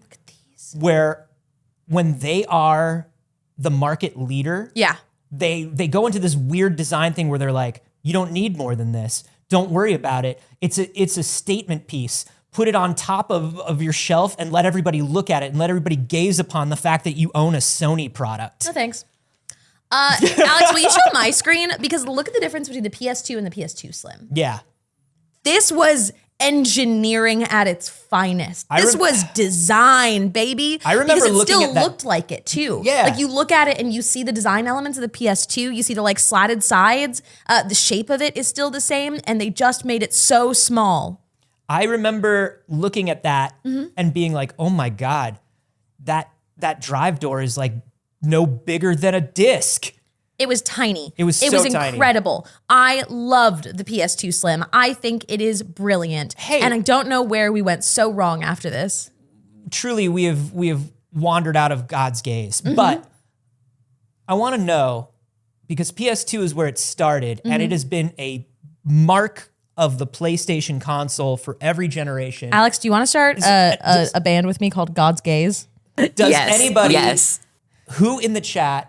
S2: where when they are the market leader, they go into this weird design thing where they're like, you don't need more than this. Don't worry about it. It's a statement piece. Put it on top of your shelf and let everybody look at it and let everybody gaze upon the fact that you own a Sony product.
S1: No thanks. Alex, will you show my screen? Because look at the difference between the PS2 and the PS2 Slim.
S2: Yeah.
S1: This was engineering at its finest. This was design, baby.
S2: I remember
S1: because
S2: looking
S1: it
S2: at that.
S1: still looked like it too.
S2: Yeah.
S1: Like you look at it and you see the design elements of the PS2. You see the like slatted sides. The shape of it is still the same, and they just made it so small.
S2: I remember looking at that and being like, oh my God, that drive door is like no bigger than a disc.
S1: It was tiny.
S2: It was so tiny.
S1: Incredible. I loved the PS2 Slim. I think it is brilliant.
S2: Hey.
S1: And I don't know where we went so wrong after this.
S2: Truly, we have wandered out of God's gaze. But I want to know, because PS2 is where it started, and it has been a mark of the PlayStation console for every generation.
S1: Alex, do you want to start a band with me called God's Gaze?
S2: Does anybody who in the chat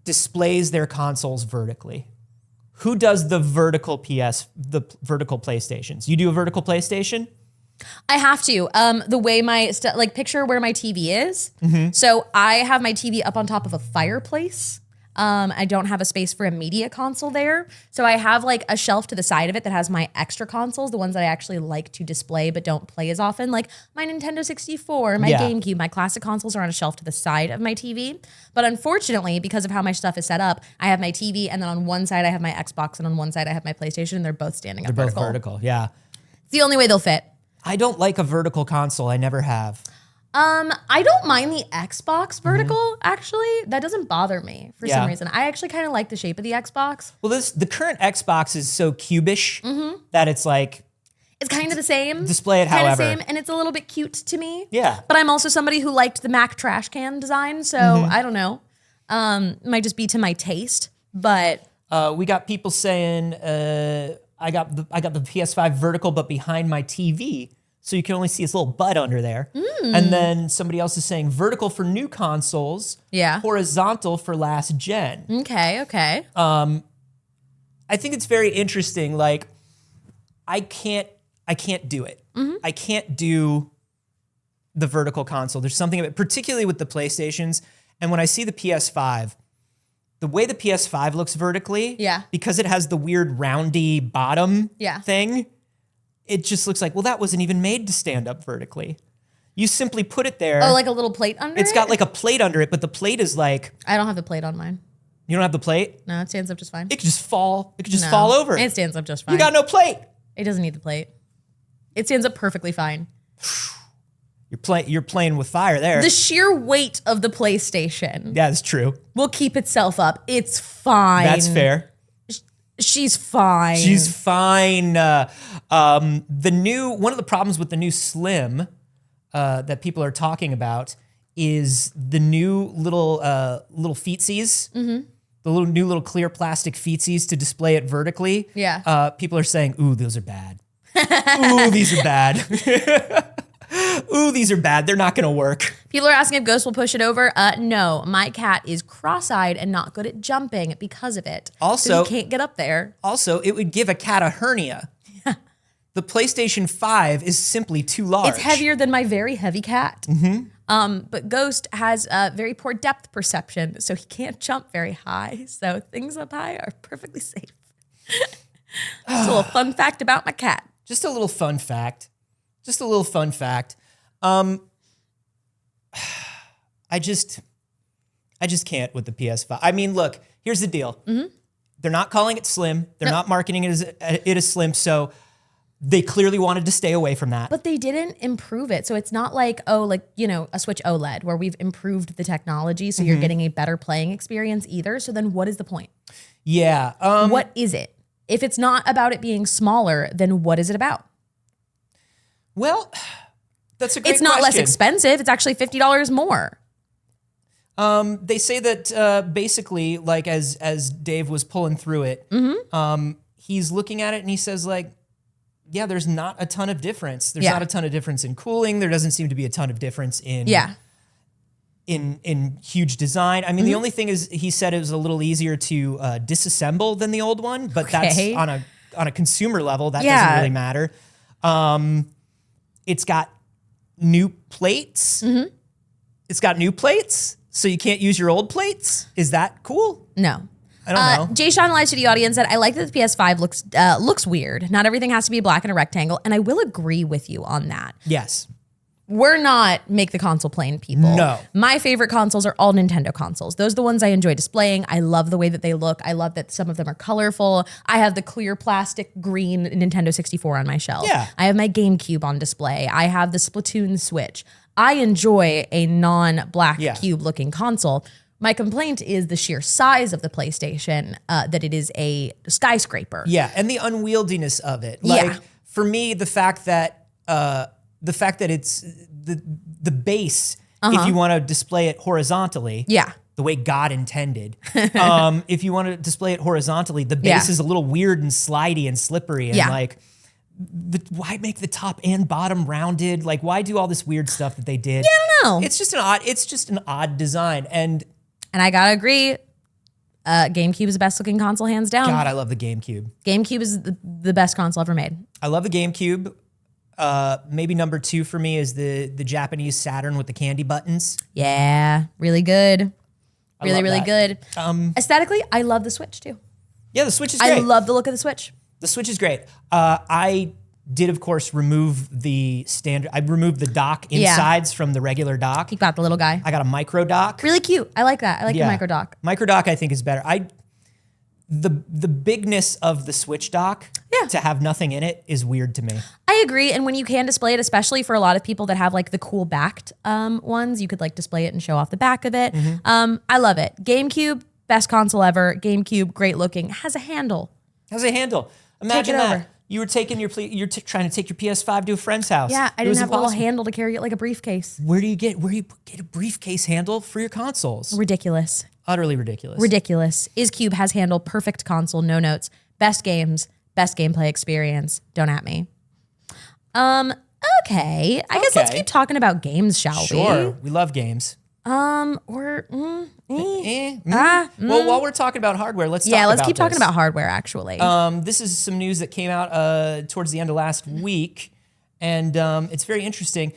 S2: displays their consoles vertically? Who does the vertical vertical PlayStations? You do a vertical PlayStation?
S1: I have to. The way picture where my TV is. So I have my TV up on top of a fireplace. I don't have a space for a media console there. So I have like a shelf to the side of it that has my extra consoles, the ones that I actually like to display but don't play as often, like my Nintendo 64, my GameCube. My classic consoles are on a shelf to the side of my TV. But unfortunately, because of how my stuff is set up, I have my TV, and then on one side I have my Xbox, and on one side I have my PlayStation, and they're both standing up vertical.
S2: They're both vertical, yeah.
S1: It's the only way they'll fit.
S2: I don't like a vertical console. I never have.
S1: I don't mind the Xbox vertical, actually. That doesn't bother me for some reason. I actually kind of like the shape of the Xbox.
S2: Well, the current Xbox is so cubish that it's like...
S1: It's kind of the same.
S2: Display it however.
S1: Kind of same, and it's a little bit cute to me.
S2: Yeah.
S1: But I'm also somebody who liked the Mac trash can design, so I don't know. Might just be to my taste, but
S2: we got people saying I got the PS5 vertical, but behind my TV, so you can only see his little butt under there. And then somebody else is saying vertical for new consoles, horizontal for last gen.
S1: Okay.
S2: I think it's very interesting. Like, I can't do it. I can't do the vertical console. There's something of it, particularly with the PlayStations. And when I see the PS5, the way the PS5 looks vertically, because it has the weird roundy bottom thing, it just looks like, well, that wasn't even made to stand up vertically. You simply put it there.
S1: Oh, like a little plate under it?
S2: It's got like a plate under it, but the plate is like...
S1: I don't have the plate on mine.
S2: You don't have the plate?
S1: No, it stands up just fine.
S2: It could just fall. It could just fall over.
S1: It stands up just fine.
S2: You got no plate.
S1: It doesn't need the plate. It stands up perfectly fine.
S2: You're playing with fire there.
S1: The sheer weight of the PlayStation.
S2: Yeah, that's true.
S1: Will keep itself up. It's fine.
S2: That's fair.
S1: She's fine.
S2: She's fine. One of the problems with the new Slim that people are talking about is the new little feetsies. The new little clear plastic feetsies to display it vertically.
S1: Yeah.
S2: People are saying, ooh, those are bad. Ooh, these are bad. Ooh, these are bad. They're not going to work.
S1: People are asking if Ghost will push it over. No, my cat is cross-eyed and not good at jumping because of it.
S2: Also,
S1: he can't get up there.
S2: Also, it would give a cat a hernia. The PlayStation 5 is simply too large.
S1: It's heavier than my very heavy cat. But Ghost has very poor depth perception, so he can't jump very high. So things up high are perfectly safe. Just a little fun fact about my cat.
S2: Just a little fun fact. I just can't with the PS5. I mean, look, here's the deal. They're not calling it Slim. They're not marketing it as Slim. So they clearly wanted to stay away from that.
S1: But they didn't improve it. So it's not like, a Switch OLED where we've improved the technology so you're getting a better playing experience either. So then what is the point?
S2: Yeah.
S1: What is it? If it's not about it being smaller, then what is it about?
S2: Well, that's a great question.
S1: It's not less expensive. It's actually $50 more.
S2: They say that basically, like as Dave was pulling through it, he's looking at it and he says, like, yeah, there's not a ton of difference. There's not a ton of difference in cooling. There doesn't seem to be a ton of difference in in huge design. I mean, the only thing is he said it was a little easier to disassemble than the old one, but that's on a consumer level. That doesn't really matter. It's got new plates. It's got new plates, so you can't use your old plates. Is that cool?
S1: No.
S2: I don't know.
S1: Jay Sean live to the audience said, I like that the PS5 looks weird. Not everything has to be black and a rectangle. And I will agree with you on that.
S2: Yes.
S1: We're not make the console plain people.
S2: No.
S1: My favorite consoles are all Nintendo consoles. Those are the ones I enjoy displaying. I love the way that they look. I love that some of them are colorful. I have the clear plastic green Nintendo 64 on my shelf.
S2: Yeah.
S1: I have my GameCube on display. I have the Splatoon Switch. I enjoy a non-black cube looking console. My complaint is the sheer size of the PlayStation, that it is a skyscraper.
S2: Yeah, and the unwieldiness of it. Like, for me, the fact that it's the base, if you want to display it horizontally, the way God intended, if you want to display it horizontally, the base is a little weird and slidey and slippery and like, why make the top and bottom rounded? Like, why do all this weird stuff that they did?
S1: Yeah, I don't know.
S2: It's just an odd design. And
S1: I gotta agree, GameCube is the best looking console, hands down.
S2: God, I love the GameCube.
S1: GameCube is the best console ever made.
S2: I love the GameCube. Maybe number 2 for me is the Japanese Saturn with the candy buttons.
S1: Yeah, really good. Really good. Aesthetically, I love the Switch too.
S2: Yeah, the Switch is great.
S1: I love the look of the Switch.
S2: The Switch is great. I did, of course, remove the standard. I removed the dock insides from the regular dock.
S1: You got the little guy.
S2: I got a micro dock.
S1: Really cute. I like that. I like the micro dock.
S2: Micro dock, I think, is better. The bigness of the Switch dock to have nothing in it is weird to me.
S1: I agree. And when you can display it, especially for a lot of people that have like the cool backed ones, you could like display it and show off the back of it. I love it. GameCube, best console ever. GameCube, great looking. Has a handle.
S2: Imagine that. You were taking trying to take your PS5 to a friend's house.
S1: Yeah, I didn't have a little handle to carry it like a briefcase.
S2: Where do you get a briefcase handle for your consoles?
S1: Ridiculous.
S2: Utterly ridiculous.
S1: Ridiculous. IsCube has handle, perfect console, no notes, best games, best gameplay experience. Don't at me. Okay. I guess let's keep talking about games, shall we?
S2: Sure. We love games. Well, while we're talking about hardware, let's
S1: keep talking about hardware, actually.
S2: This is some news that came out towards the end of last week, and it's very interesting.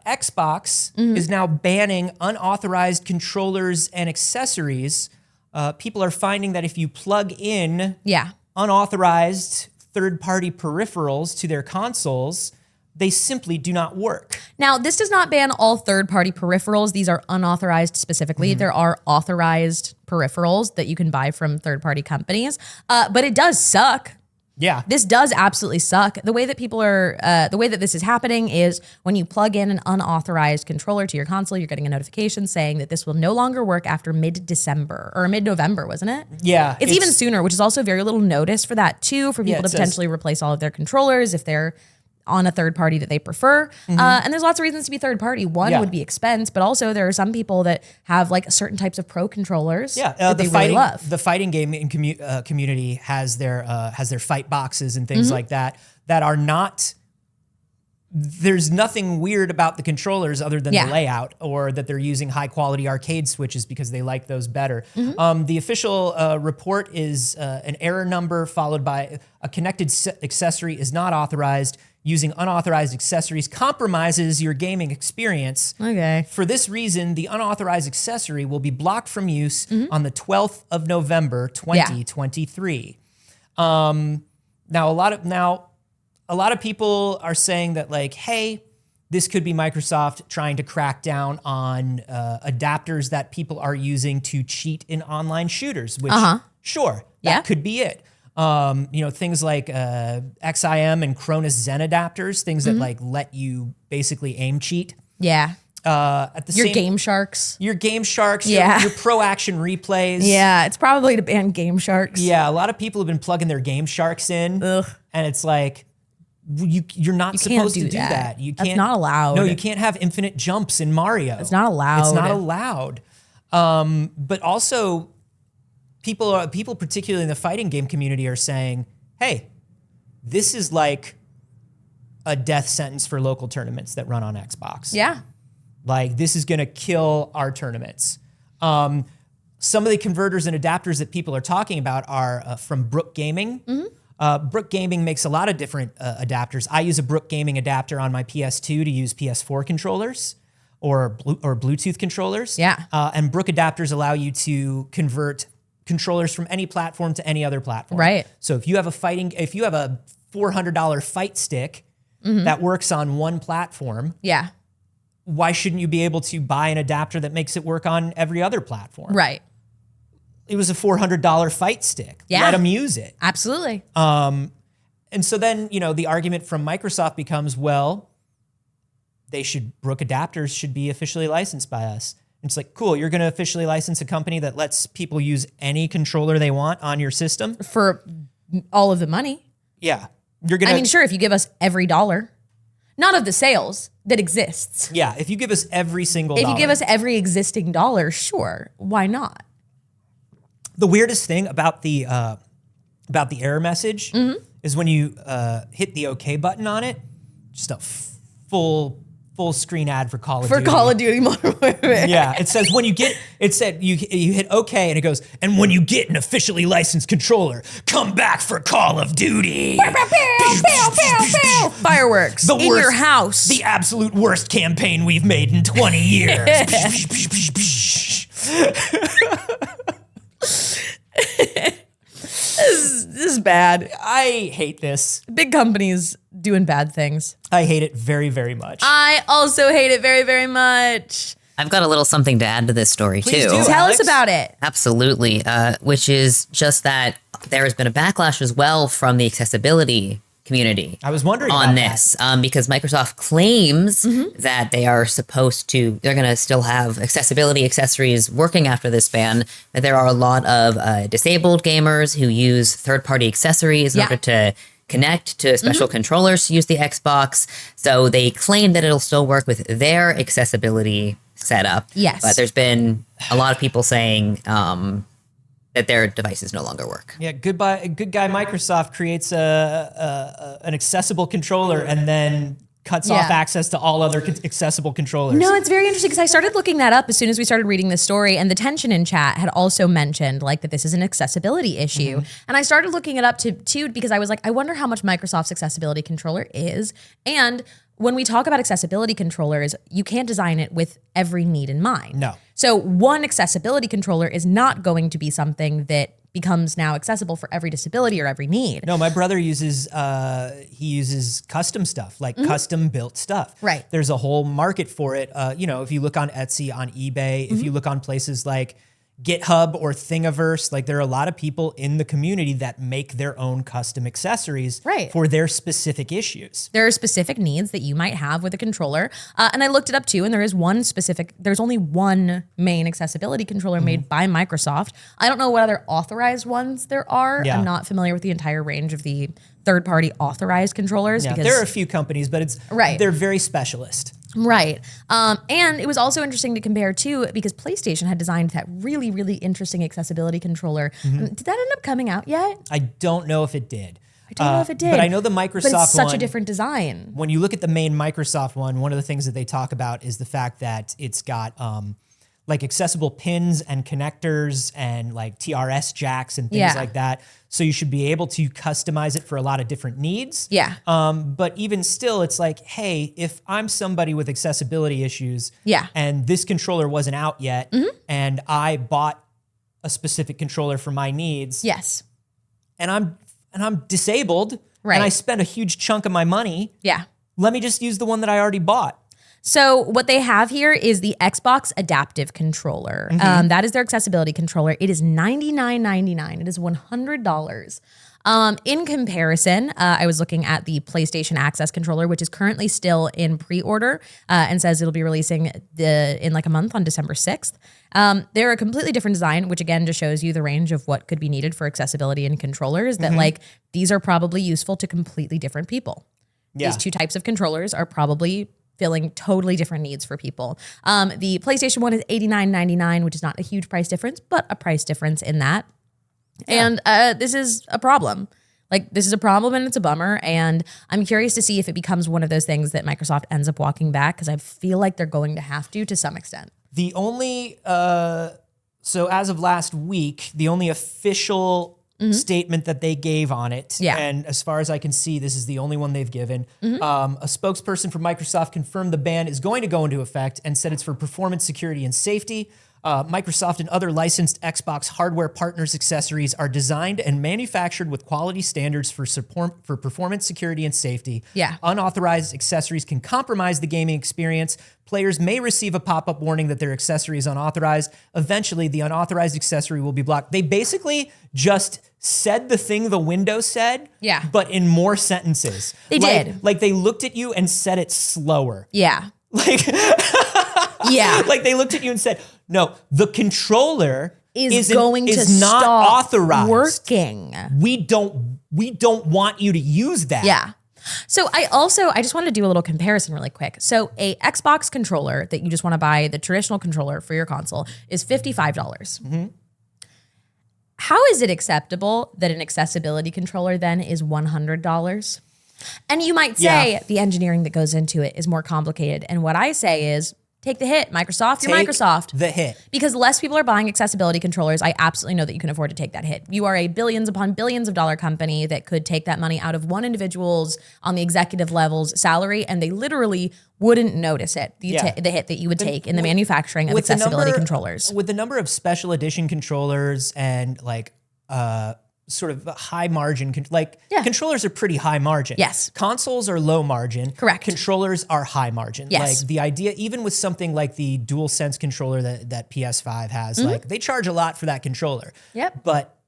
S2: Xbox is now banning unauthorized controllers and accessories. People are finding that if you plug in unauthorized third-party peripherals to their consoles, they simply do not work.
S1: Now, this does not ban all third-party peripherals. These are unauthorized specifically. There are authorized peripherals that you can buy from third-party companies, but it does suck.
S2: Yeah.
S1: This does absolutely suck. The way that the way that this is happening is when you plug in an unauthorized controller to your console, you're getting a notification saying that this will no longer work after mid-December or mid-November, wasn't it?
S2: Yeah.
S1: It's even sooner, which is also very little notice for that too, for people to potentially replace all of their controllers if they're on a third party that they prefer. And there's lots of reasons to be third party. One would be expense, but also there are some people that have like certain types of pro controllers that they really love.
S2: The fighting game community has their fight boxes and things like that are not. There's nothing weird about the controllers other than the layout, or that they're using high quality arcade switches because they like those better. The official report is an error number followed by a connected accessory is not authorized. Using unauthorized accessories compromises your gaming experience.
S1: Okay.
S2: For this reason, the unauthorized accessory will be blocked from use on the 12th of November, 2023. Now, a lot of people are saying that, like, hey, this could be Microsoft trying to crack down on adapters that people are using to cheat in online shooters, which, sure, that could be it. Things like XIM and Cronus Zen adapters, things that like let you basically aim cheat.
S1: Yeah. Your Game Sharks.
S2: Your Game Sharks, your Pro Action replays.
S1: Yeah, it's probably to ban Game Sharks.
S2: Yeah, a lot of people have been plugging their Game Sharks in. And it's like, you're not supposed to do that. You can't.
S1: That's not allowed.
S2: No, you can't have infinite jumps in Mario.
S1: It's not allowed.
S2: It's not allowed. But also, people, particularly in the fighting game community, are saying, hey, this is like a death sentence for local tournaments that run on Xbox.
S1: Yeah.
S2: Like, this is going to kill our tournaments. Some of the converters and adapters that people are talking about are from Brook Gaming. Brook Gaming makes a lot of different adapters. I use a Brook Gaming adapter on my PS2 to use PS4 controllers or Bluetooth controllers.
S1: Yeah.
S2: And Brook adapters allow you to convert controllers from any platform to any other platform.
S1: Right.
S2: So if you have a $400 fight stick that works on one platform, why shouldn't you be able to buy an adapter that makes it work on every other platform?
S1: Right.
S2: It was a $400 fight stick.
S1: Yeah.
S2: Let them use it.
S1: Absolutely.
S2: And so then, the argument from Microsoft becomes, well, Brook adapters should be officially licensed by us. And it's like, cool, you're going to officially license a company that lets people use any controller they want on your system?
S1: For all of the money.
S2: Yeah.
S1: Sure, if you give us every dollar. Not of the sales that exists.
S2: Yeah, if you give us every single dollar.
S1: If you give us every existing dollar, sure. Why not?
S2: The weirdest thing about the error message is when you hit the OK button on it, just a full screen ad for Call of Duty.
S1: For Call of Duty Modern Warfare.
S2: Yeah, it says you hit OK and it goes, and when you get an officially licensed controller, come back for Call of Duty.
S1: Fireworks in your house.
S2: The absolute worst campaign we've made in 20 years.
S1: This is bad.
S2: I hate this.
S1: Big companies doing bad things.
S2: I hate it very, very much.
S1: I also hate it very, very much.
S3: I've got a little something to add to this story,
S2: Please
S3: too.
S2: do,
S1: Tell
S2: Alex.
S1: us about it.
S3: Absolutely. Which is just that there has been a backlash as well from the accessibility community.
S2: I was wondering
S3: on
S2: about
S3: this because Microsoft claims that they're going to still have accessibility accessories working after this ban, that there are a lot of disabled gamers who use third-party accessories in order to connect to special controllers to use the Xbox. So they claim that it'll still work with their accessibility setup.
S1: Yes.
S3: But there's been a lot of people saying that their devices no longer work.
S2: Yeah, good guy Microsoft creates an accessible controller and then cuts off access to all other accessible controllers.
S1: No, it's very interesting because I started looking that up as soon as we started reading this story, and the tension in chat had also mentioned like that this is an accessibility issue. And I started looking it up too because I was like, I wonder how much Microsoft's accessibility controller is. And when we talk about accessibility controllers, you can't design it with every need in mind.
S2: No.
S1: So one accessibility controller is not going to be something that becomes now accessible for every disability or every need.
S2: No, my brother uses custom stuff, like custom built stuff.
S1: Right.
S2: There's a whole market for it. If you look on Etsy, on eBay, if you look on places like GitHub or Thingiverse, like there are a lot of people in the community that make their own custom accessories for their specific issues.
S1: There are specific needs that you might have with a controller. And I looked it up too, and there's only one main accessibility controller made by Microsoft. I don't know what other authorized ones there are.
S2: Yeah.
S1: I'm not familiar with the entire range of the third-party authorized controllers.
S2: Yeah,
S1: because
S2: there are a few companies, but they're very specialist.
S1: Right. And it was also interesting to compare too, because PlayStation had designed that really, really interesting accessibility controller. Did that end up coming out yet?
S2: I don't know if it did.
S1: I don't know if it did.
S2: But I know the Microsoft
S1: but it's such
S2: one,
S1: a different design.
S2: When you look at the main Microsoft one of the things that they talk about is the fact that it's got like accessible pins and connectors and like TRS jacks and things like that. So you should be able to customize it for a lot of different needs.
S1: Yeah.
S2: But even still, it's like, hey, if I'm somebody with accessibility issues and this controller wasn't out yet and I bought a specific controller for my needs.
S1: Yes.
S2: And I'm disabled and I spent a huge chunk of my money.
S1: Yeah.
S2: Let me just use the one that I already bought.
S1: So what they have here is the Xbox Adaptive Controller. That is their accessibility controller. It is $99.99. It is $100. In comparison, I was looking at the PlayStation Access controller, which is currently still in pre-order and says it'll be releasing in like a month on December 6th. They're a completely different design, which again just shows you the range of what could be needed for accessibility in controllers, that like these are probably useful to completely different people. Yeah. These two types of controllers are probably filling totally different needs for people. The PlayStation one is $89.99, which is not a huge price difference, but a price difference in that. Yeah. And this is a problem. Like, this is a problem and it's a bummer. And I'm curious to see if it becomes one of those things that Microsoft ends up walking back, because I feel like they're going to have to some extent.
S2: The only, so as of last week, the only official statement that they gave on it, and as far as I can see, this is the only one they've given. A spokesperson for Microsoft confirmed the ban is going to go into effect and said it's for performance, security, and safety. Microsoft and other licensed Xbox hardware partners' accessories are designed and manufactured with quality standards for performance, security, and safety.
S1: Yeah.
S2: Unauthorized accessories can compromise the gaming experience. Players may receive a pop-up warning that their accessory is unauthorized. Eventually, the unauthorized accessory will be blocked. They basically just said the thing the Windows said, but in more sentences.
S1: They did.
S2: Like they looked at you and said it slower.
S1: Yeah.
S2: Like, like they looked at you and said, no, the controller is not authorized.
S1: Working.
S2: We don't want you to use that.
S1: Yeah. So I just wanted to do a little comparison really quick. So a Xbox controller that you just want to buy, the traditional controller for your console, is $55. How is it acceptable that an accessibility controller then is $100? And you might say the engineering that goes into it is more complicated. And what I say is, take the hit, Microsoft. You're Microsoft.
S2: The hit.
S1: Because less people are buying accessibility controllers, I absolutely know that you can afford to take that hit. You are a billions upon billions of dollar company that could take that money out of one individual's on the executive level's salary, and they literally wouldn't notice it, the hit that you would take in the manufacturing of accessibility controllers.
S2: With the number of special edition controllers and like sort of high margin, controllers are pretty high margin.
S1: Yes.
S2: Consoles are low margin.
S1: Correct.
S2: Controllers are high margin.
S1: Yes.
S2: Like the idea, even with something like the DualSense controller that PS5 has, like they charge a lot for that controller.
S1: Yep.
S2: But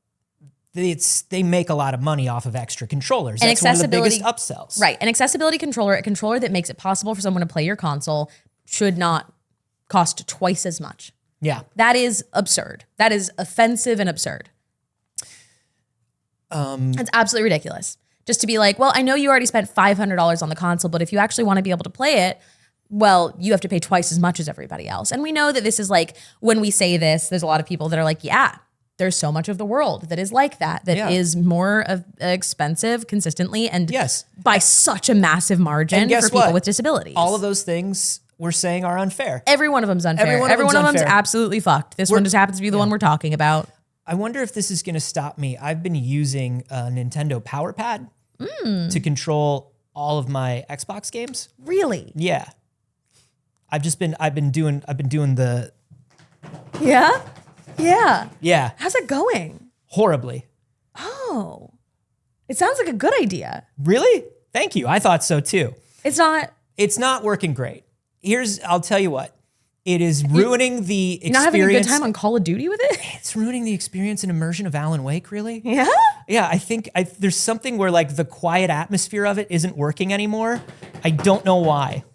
S2: they make a lot of money off of extra controllers. That's one of the biggest upsells.
S1: Right. An accessibility controller, a controller that makes it possible for someone to play your console, should not cost twice as much.
S2: Yeah.
S1: That is absurd. That is offensive and absurd. It's absolutely ridiculous. Just to be like, well, I know you already spent $500 on the console, but if you actually want to be able to play it, well, you have to pay twice as much as everybody else. And we know that this is like, when we say this, there's a lot of people that are like, yeah, there's so much of the world that is like that is more of expensive consistently and by such a massive margin for people with disabilities.
S2: All of those things we're saying are unfair.
S1: Every one of them's unfair. Every one of them's absolutely fucked. This one just happens to be the one we're talking about.
S2: I wonder if this is going to stop me. I've been using a Nintendo Power Pad to control all of my Xbox games.
S1: Really?
S2: Yeah. I've been doing the.
S1: Yeah? Yeah.
S2: Yeah.
S1: How's it going?
S2: Horribly.
S1: Oh. It sounds like a good idea.
S2: Really? Thank you. I thought so too.
S1: It's not
S2: working great. I'll tell you what. It is ruining the experience.
S1: You're not having a good time on Call of Duty with it?
S2: It's ruining the experience and immersion of Alan Wake, really.
S1: Yeah?
S2: Yeah, I think there's something where like the quiet atmosphere of it isn't working anymore. I don't know why.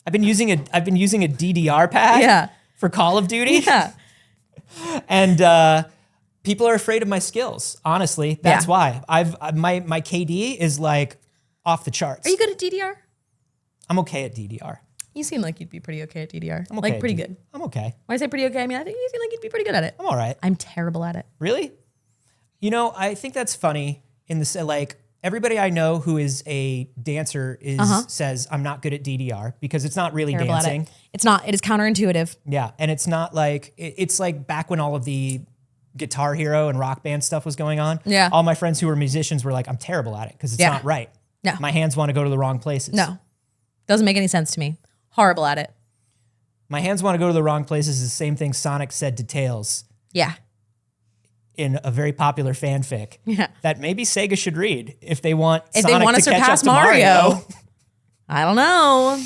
S2: I've been using a DDR pad for Call of Duty.
S1: Yeah.
S2: And people are afraid of my skills. Honestly, that's why. My KD is like off the charts.
S1: Are you good at DDR?
S2: I'm okay at DDR.
S1: You seem like you'd be pretty okay at DDR.
S2: I'm okay
S1: like pretty good.
S2: I'm okay.
S1: When I say pretty okay, I mean I think you seem like you'd be pretty good at it.
S2: I'm all right.
S1: I'm terrible at it.
S2: Really? You know, I think that's funny in the like everybody I know who is a dancer says I'm not good at DDR because it's not really
S1: terrible
S2: dancing.
S1: At it. It's not. It is counterintuitive.
S2: Yeah, and it's not like it's like back when all of the Guitar Hero and Rock Band stuff was going on.
S1: Yeah.
S2: All my friends who were musicians were like, I'm terrible at it because it's not right.
S1: No.
S2: My hands want to go to the wrong places.
S1: No. Doesn't make any sense to me. Horrible at it.
S2: My hands want to go to the wrong places is the same thing Sonic said to Tails.
S1: Yeah.
S2: In a very popular fanfic.
S1: Yeah.
S2: That maybe Sega should read if they want
S1: to surpass Mario. I don't know.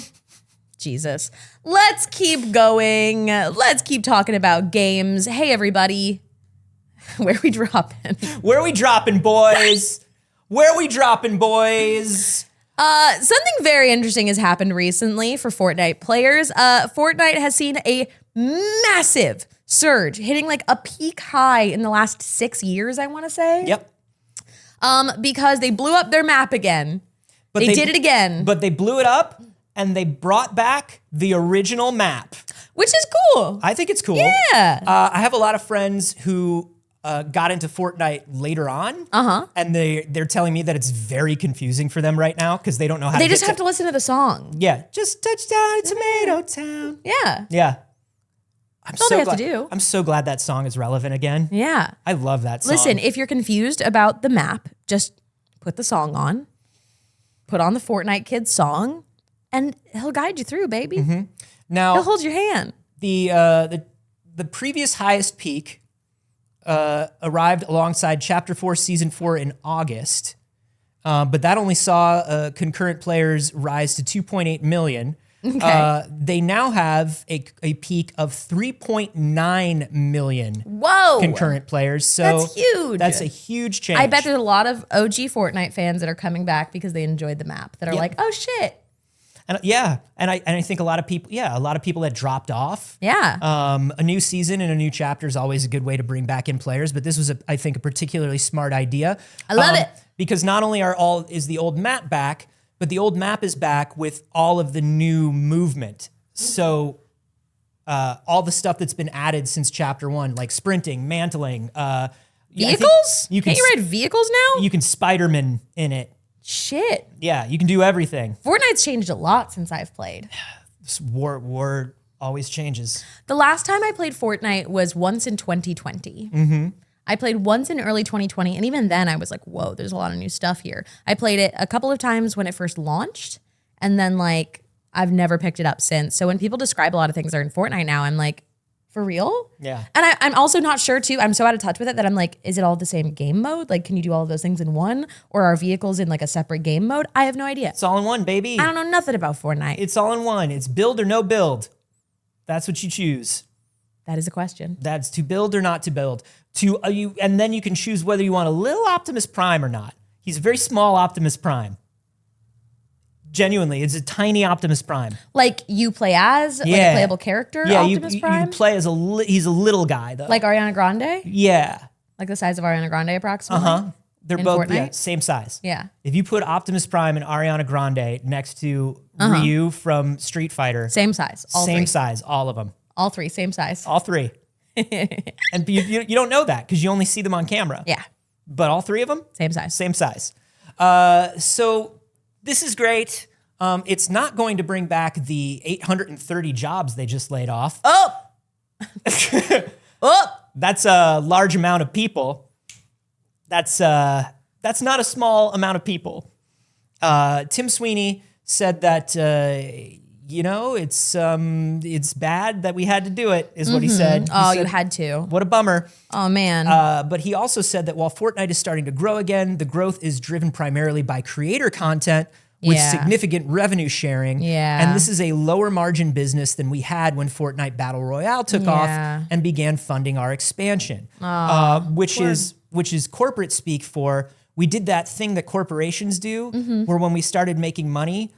S1: Jesus. Let's keep going. Let's keep talking about games. Hey, everybody. Where we dropping?
S2: Where we dropping, boys? Where we dropping, boys?
S1: Something very interesting has happened recently for Fortnite players. Fortnite has seen a massive surge, hitting like a peak high in the last 6 years, I want to say.
S2: Yep.
S1: Because they blew up their map again. But they did it again.
S2: But they blew it up and they brought back the original map.
S1: Which is cool.
S2: I think it's cool.
S1: Yeah.
S2: I have a lot of friends who got into Fortnite later on. And they're telling me that it's very confusing for them right now because they don't know how
S1: They just have to listen to the song.
S2: Yeah. Just touchdown in Tomato Town.
S1: Yeah.
S2: Yeah.
S1: That's all they have to do.
S2: I'm so glad that song is relevant again.
S1: Yeah.
S2: I love that song.
S1: Listen, if you're confused about the map, just put the song on, put on the Fortnite Kids song, and he'll guide you through, baby.
S2: Now,
S1: he'll hold your hand.
S2: The previous highest peak arrived alongside Chapter 4, Season 4 in August, but that only saw concurrent players rise to 2.8 million.
S1: Okay.
S2: They now have a peak of 3.9 million concurrent players. So
S1: that's huge.
S2: That's a huge change.
S1: I bet there's a lot of OG Fortnite fans that are coming back because they enjoyed the map, that are like, oh shit.
S2: And I think a lot of people that dropped off.
S1: Yeah.
S2: A new season and a new chapter is always a good way to bring back in players, but this was I think a particularly smart idea.
S1: I love it.
S2: Because not only is the old map back, but the old map is back with all of the new movement. So all the stuff that's been added since Chapter 1, like sprinting, mantling.
S1: Vehicles? Can't you ride vehicles now?
S2: You can Spider-Man in it.
S1: Shit.
S2: Yeah, you can do everything.
S1: Fortnite's changed a lot since I've played.
S2: War always changes.
S1: The last time I played Fortnite was once in 2020. I played once in early 2020, and even then I was like, whoa, there's a lot of new stuff here. I played it a couple of times when it first launched, and then like I've never picked it up since. So when people describe a lot of things that are in Fortnite now, I'm like, for real?
S2: Yeah.
S1: And I'm also not sure too, I'm so out of touch with it that I'm like, is it all the same game mode? Like, can you do all of those things in one? Or are vehicles in like a separate game mode? I have no idea.
S2: It's all in one, baby.
S1: I don't know nothing about Fortnite.
S2: It's all in one. It's build or no build. That's what you choose.
S1: That is a question.
S2: That's to build or not to build. And then you can choose whether you want a little Optimus Prime or not. He's a very small Optimus Prime. Genuinely, it's a tiny Optimus Prime.
S1: Like you play as like a playable character, Optimus Prime?
S2: You play as he's a little guy though.
S1: Like Ariana Grande?
S2: Yeah.
S1: Like the size of Ariana Grande approximately?
S2: They're
S1: In
S2: both
S1: Fortnite?
S2: same size.
S1: Yeah.
S2: If you put Optimus Prime and Ariana Grande next to Ryu from Street Fighter,
S1: Same size. All
S2: same
S1: three.
S2: size, all of them.
S1: All three, same size.
S2: All three. And you don't know that because you only see them on camera.
S1: Yeah.
S2: But all three of them?
S1: Same size.
S2: Same size. So this is great. It's not going to bring back the 830 jobs they just laid off.
S1: Oh! Oh!
S2: That's a large amount of people. That's not a small amount of people. Tim Sweeney said that it's bad that we had to do it, is what he said.
S1: Oh, you had to.
S2: What a bummer.
S1: Oh, man.
S2: But he also said that while Fortnite is starting to grow again, the growth is driven primarily by creator content with significant revenue sharing.
S1: Yeah.
S2: And this is a lower margin business than we had when Fortnite Battle Royale took off and began funding our expansion, which is corporate speak for we did that thing that corporations do where when we started making money,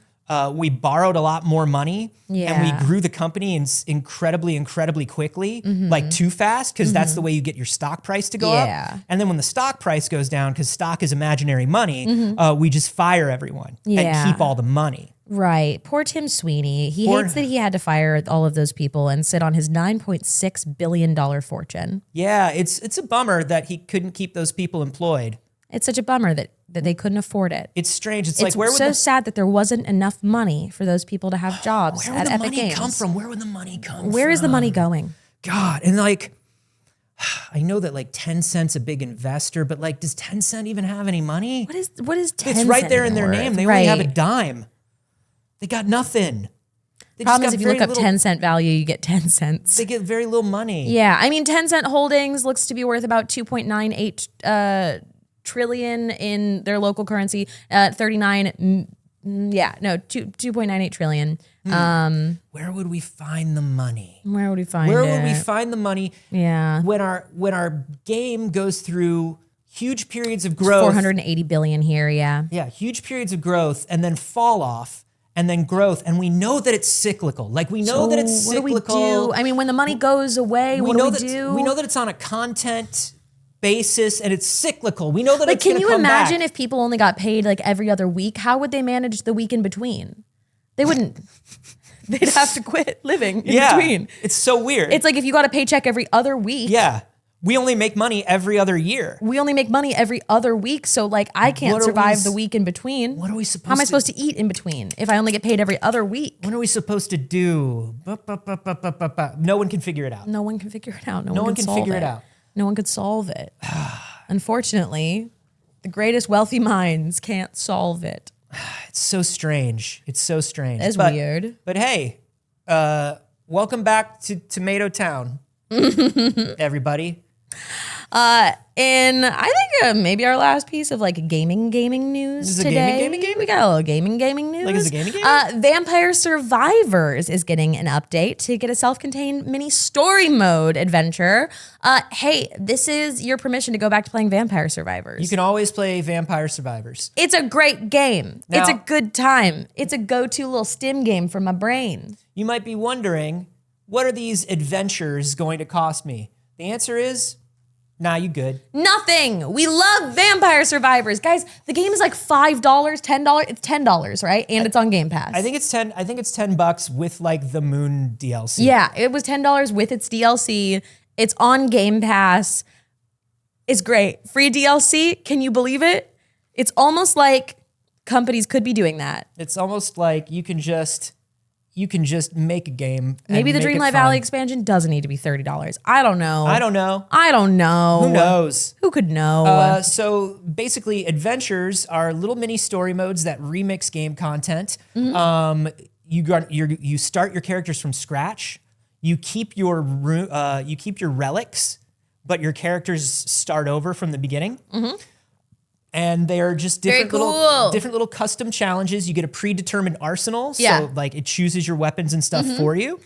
S2: we borrowed a lot more money and we grew the company incredibly quickly, like too fast, because that's the way you get your stock price to go up. And then when the stock price goes down, because stock is imaginary money, we just fire everyone and keep all the money.
S1: Right. Poor Tim Sweeney. He hates that he had to fire all of those people and sit on his $9.6 billion fortune.
S2: Yeah, it's a bummer that he couldn't keep those people employed.
S1: It's such a bummer that they couldn't afford it.
S2: It's strange. It's like, where would
S1: so sad that there wasn't enough money for those people to have jobs at Epic Games.
S2: Where would the money come from? Where would the money come from?
S1: Where is the money going?
S2: God, and like, I know that like Tencent's a big investor, but like, does Tencent even have any money?
S1: What is Tencent?
S2: It's right there in their
S1: worth?
S2: name. They only have a dime. They got nothing. They
S1: Problem is, if you look up 10-cent value, you get 10 cents.
S2: They get very little money.
S1: Yeah, I mean, Tencent Holdings looks to be worth about 2.98 trillion in their local currency. 2.98 trillion.
S2: Where would we find the money?
S1: Where would we find it?
S2: Where would we find the money?
S1: Yeah.
S2: When our game goes through huge periods of growth.
S1: 480 billion here, yeah.
S2: Yeah, huge periods of growth and then fall off and then growth. And we know that it's cyclical. Like we know that it's cyclical.
S1: What do we do? I mean, when the money goes away, what do we do?
S2: We know that it's on a content basis and it's cyclical. We know that
S1: like,
S2: it's going to come back.
S1: Can you imagine if people only got paid like every other week? How would they manage the week in between? They wouldn't. They'd have to quit living in between.
S2: It's so weird.
S1: It's like if you got a paycheck every other week.
S2: Yeah. We only make money every other year.
S1: We only make money every other week. So like I can't survive the week in between.
S2: What are we supposed to
S1: How am I supposed to eat in between if I only get paid every other week?
S2: What are we supposed to do? No one can figure it out.
S1: No one can figure it out.
S2: No one can figure it out.
S1: No one could solve it. Unfortunately, the greatest wealthy minds can't solve it.
S2: It's so strange. It's so strange.
S1: It's weird.
S2: But hey, welcome back to Tomato Town, everybody.
S1: And I think maybe our last piece of like gaming news today. We got a little gaming news.
S2: Like, is it gaming?
S1: Vampire Survivors is getting an update to get a self-contained mini story mode adventure. Hey, this is your permission to go back to playing Vampire Survivors.
S2: You can always play Vampire Survivors.
S1: It's a great game.
S2: Now,
S1: it's a good time. It's a go-to little stim game for my brain.
S2: You might be wondering, what are these adventures going to cost me? The answer is, nah, you good.
S1: Nothing. We love Vampire Survivors. Guys, the game is like $5, $10. It's $10, right? And it's on Game Pass.
S2: I think it's $10 with like the Moon DLC.
S1: Yeah, it was $10 with its DLC. It's on Game Pass. It's great. Free DLC. Can you believe it? It's almost like companies could be doing that.
S2: It's almost like you can just make a game.
S1: Maybe the Dreamlight Valley expansion doesn't need to be $30. I don't know.
S2: I don't know.
S1: Who
S2: knows?
S1: Who could know?
S2: So basically, adventures are little mini story modes that remix game content. You start your characters from scratch. You keep your relics, but your characters start over from the beginning. And they're just different little custom challenges. You get a predetermined arsenal, so like it chooses your weapons and stuff for you.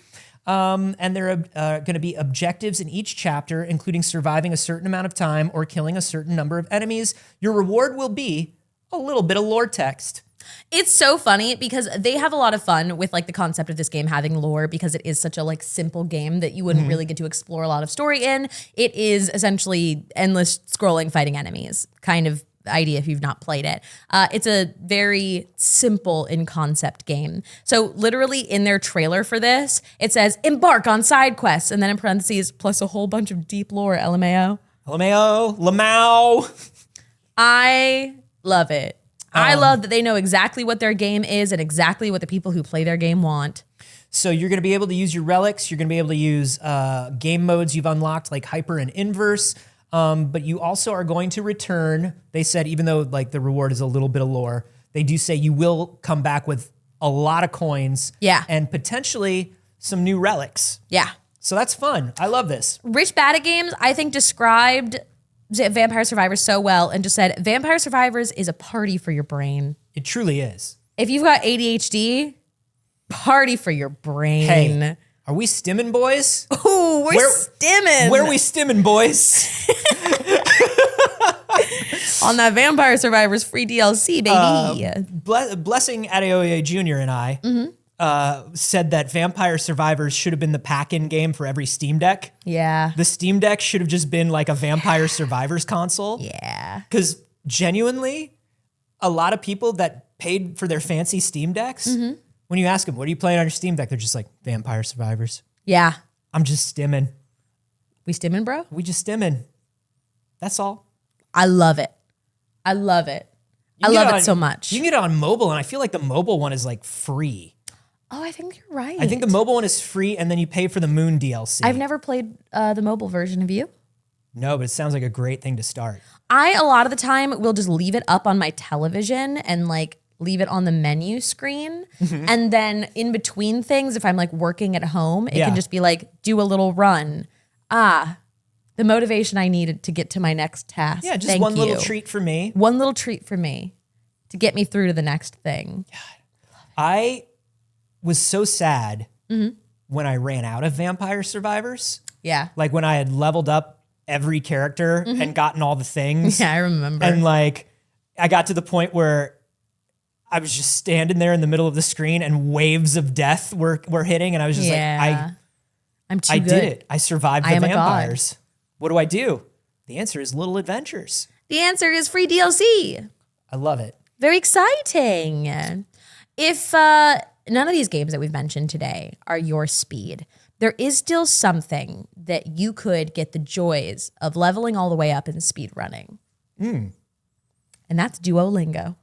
S2: And there are going to be objectives in each chapter, including surviving a certain amount of time or killing a certain number of enemies. Your reward will be a little bit of lore text.
S1: It's so funny because they have a lot of fun with like the concept of this game having lore because it is such a like simple game that you wouldn't really get to explore a lot of story in. It is essentially endless scrolling, fighting enemies kind of idea if you've not played it. It's a very simple in concept game. So literally in their trailer for this, it says embark on side quests and then in parentheses plus a whole bunch of deep lore, LMAO.
S2: LMAO, Lamau.
S1: I love it. I love that they know exactly what their game is and exactly what the people who play their game want.
S2: So you're going to be able to use your relics. You're going to be able to use game modes you've unlocked like hyper and inverse. But you also are going to return. They said even though like the reward is a little bit of lore, they do say you will come back with a lot of coins.
S1: Yeah.
S2: And potentially some new relics.
S1: Yeah.
S2: So that's fun. I love this.
S1: Rich Bada Games, I think, described Vampire Survivors so well and just said, Vampire Survivors is a party for your brain.
S2: It truly is.
S1: If you've got ADHD, party for your brain.
S2: Hey, are we stimming, boys?
S1: Ooh, we're stimming.
S2: Where are we stimming, boys?
S1: On that Vampire Survivors free DLC, baby.
S2: Blessing Adeoye Jr. and I said that Vampire Survivors should have been the pack-in game for every Steam Deck.
S1: Yeah.
S2: The Steam Deck should have just been like a Vampire Survivors console.
S1: Yeah.
S2: Because genuinely, a lot of people that paid for their fancy Steam Decks, when you ask them, what are you playing on your Steam Deck? They're just like, Vampire Survivors.
S1: Yeah.
S2: I'm just stimming.
S1: We stimming, bro?
S2: We just stimming. That's all.
S1: I love it. I love it. I love it so much.
S2: You can get it on mobile, and I feel like the mobile one is like free.
S1: Oh, I think you're right.
S2: I think the mobile one is free, and then you pay for the Moon DLC.
S1: I've never played the mobile version. Have you?
S2: No, but it sounds like a great thing to start.
S1: I, a lot of the time, will just leave it up on my television and like leave it on the menu screen. And then in between things, if I'm like working at home, it can just be like, do a little run. The motivation I needed to get to my next task.
S2: Yeah, just one little treat for me.
S1: One little treat for me to get me through to the next thing.
S2: I was so sad when I ran out of Vampire Survivors.
S1: Yeah.
S2: Like when I had leveled up every character and gotten all the things.
S1: Yeah, I remember.
S2: And like I got to the point where I was just standing there in the middle of the screen and waves of death were hitting. And I was just like,
S1: I'm too
S2: I
S1: good.
S2: did it. I survived the
S1: am a god.
S2: vampires. What do I do? The answer is Little Adventures.
S1: The answer is free DLC.
S2: I love it.
S1: Very exciting. If none of these games that we've mentioned today are your speed, there is still something that you could get the joys of leveling all the way up in speed running. And that's Duolingo.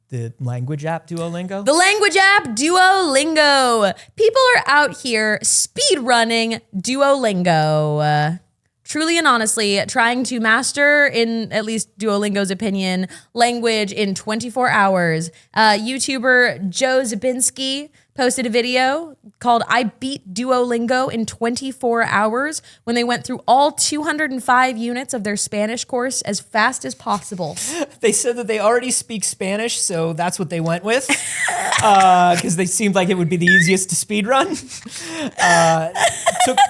S2: The language app Duolingo?
S1: The language app Duolingo. People are out here speed running Duolingo. Truly and honestly, trying to master, in at least Duolingo's opinion, language in 24 hours. YouTuber Joe Zabinski posted a video called I Beat Duolingo in 24 hours when they went through all 205 units of their Spanish course as fast as possible.
S2: They said that they already speak Spanish, so that's what they went with. Because they seemed like it would be the easiest to speed run.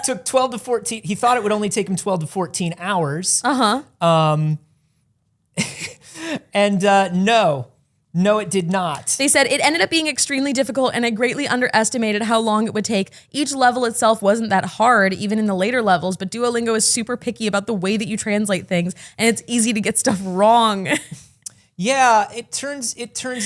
S2: Took 12 to 14. He thought it would only take him 12 to 14 hours. No, it did not.
S1: They said it ended up being extremely difficult and I greatly underestimated how long it would take. Each level itself wasn't that hard, even in the later levels, but Duolingo is super picky about the way that you translate things, and it's easy to get stuff wrong.
S2: Yeah, it turns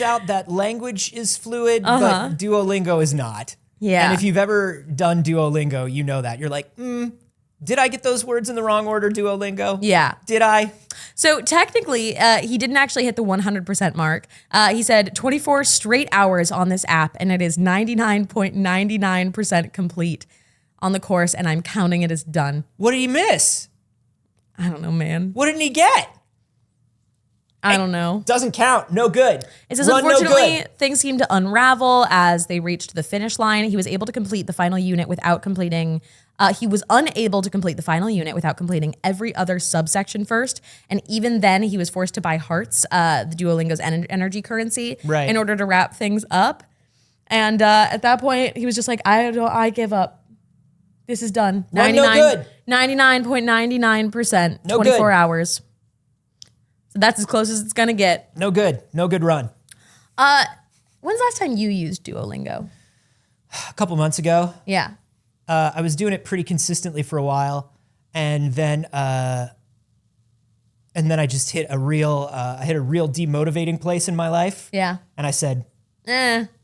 S2: out that language is fluid, but Duolingo is not.
S1: Yeah.
S2: And if you've ever done Duolingo, you know that. You're like, did I get those words in the wrong order, Duolingo?
S1: Yeah.
S2: Did I?
S1: So technically, he didn't actually hit the 100% mark. He said 24 straight hours on this app, and it is 99.99% complete on the course, and I'm counting it as done.
S2: What did he miss?
S1: I don't know, man.
S2: What didn't he get?
S1: I don't know.
S2: Doesn't count. No good.
S1: It says,
S2: Run,
S1: unfortunately,
S2: no good.
S1: things seemed to unravel as they reached the finish line. He was able to complete the final unit without completing. He was unable to complete the final unit without completing every other subsection first. And even then, he was forced to buy hearts, the Duolingo's energy currency, in order to wrap things up. And at that point, he was just like, I give up. This is done.
S2: Run, no good.
S1: 99.99%,
S2: No
S1: 24
S2: good.
S1: hours. That's as close as it's gonna get.
S2: No good run.
S1: When's the last time you used Duolingo?
S2: A couple months ago.
S1: Yeah.
S2: I was doing it pretty consistently for a while, and then I just hit a real demotivating place in my life.
S1: Yeah.
S2: And I said,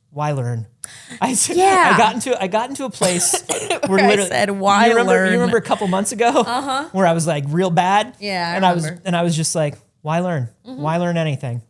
S2: why learn? I got into a place where literally
S1: I said, why learn?
S2: You remember a couple months ago where I was like real bad?
S1: Yeah,
S2: I was just like, why learn? Why learn anything?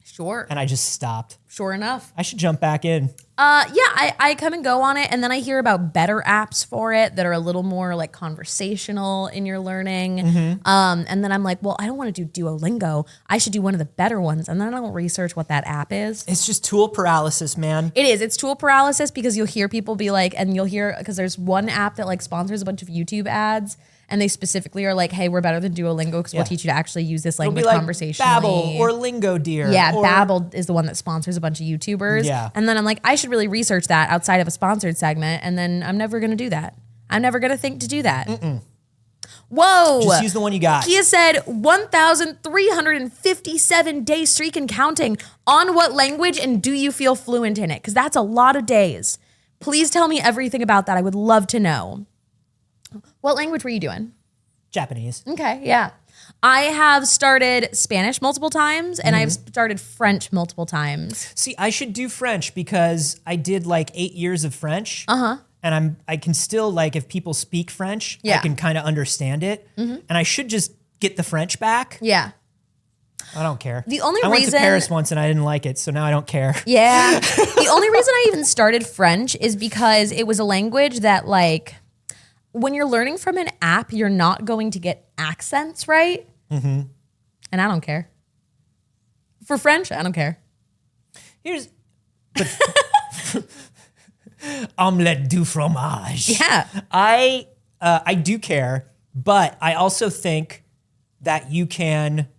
S1: Sure.
S2: And I just stopped.
S1: Sure enough.
S2: I should jump back in.
S1: I come and go on it, and then I hear about better apps for it that are a little more like conversational in your learning. And then I'm like, well, I don't want to do Duolingo. I should do one of the better ones. And then I don't research what that app is.
S2: It's just tool paralysis, man.
S1: It is. It's tool paralysis because you'll hear people be like, and you'll hear, because there's one app that like sponsors a bunch of YouTube ads. And they specifically are like, hey, we're better than Duolingo because we'll teach you to actually use this language conversationally.
S2: Babbel or Lingo Deer.
S1: Yeah, Babbel is the one that sponsors a bunch of YouTubers.
S2: Yeah.
S1: And then I'm like, I should really research that outside of a sponsored segment. And then I'm never going to do that. I'm never going to think to do that. Whoa.
S2: Just use the one you got.
S1: Kia said 1,357 day streak and counting. On what language, and do you feel fluent in it? Because that's a lot of days. Please tell me everything about that. I would love to know. What language were you doing?
S2: Japanese.
S1: Okay, yeah. I have started Spanish multiple times, and I've started French multiple times.
S2: See, I should do French because I did like 8 years of French. And I can still, like, if people speak French, I can kind of understand it. And I should just get the French back.
S1: Yeah.
S2: I don't care.
S1: The only
S2: I
S1: reason
S2: went to Paris once and I didn't like it, so now I don't care.
S1: Yeah. The only reason I even started French is because it was a language that, like, when you're learning from an app, you're not going to get accents right. And I don't care. For French, I don't care.
S2: Omelette du fromage.
S1: Yeah.
S2: I do care, but I also think that you can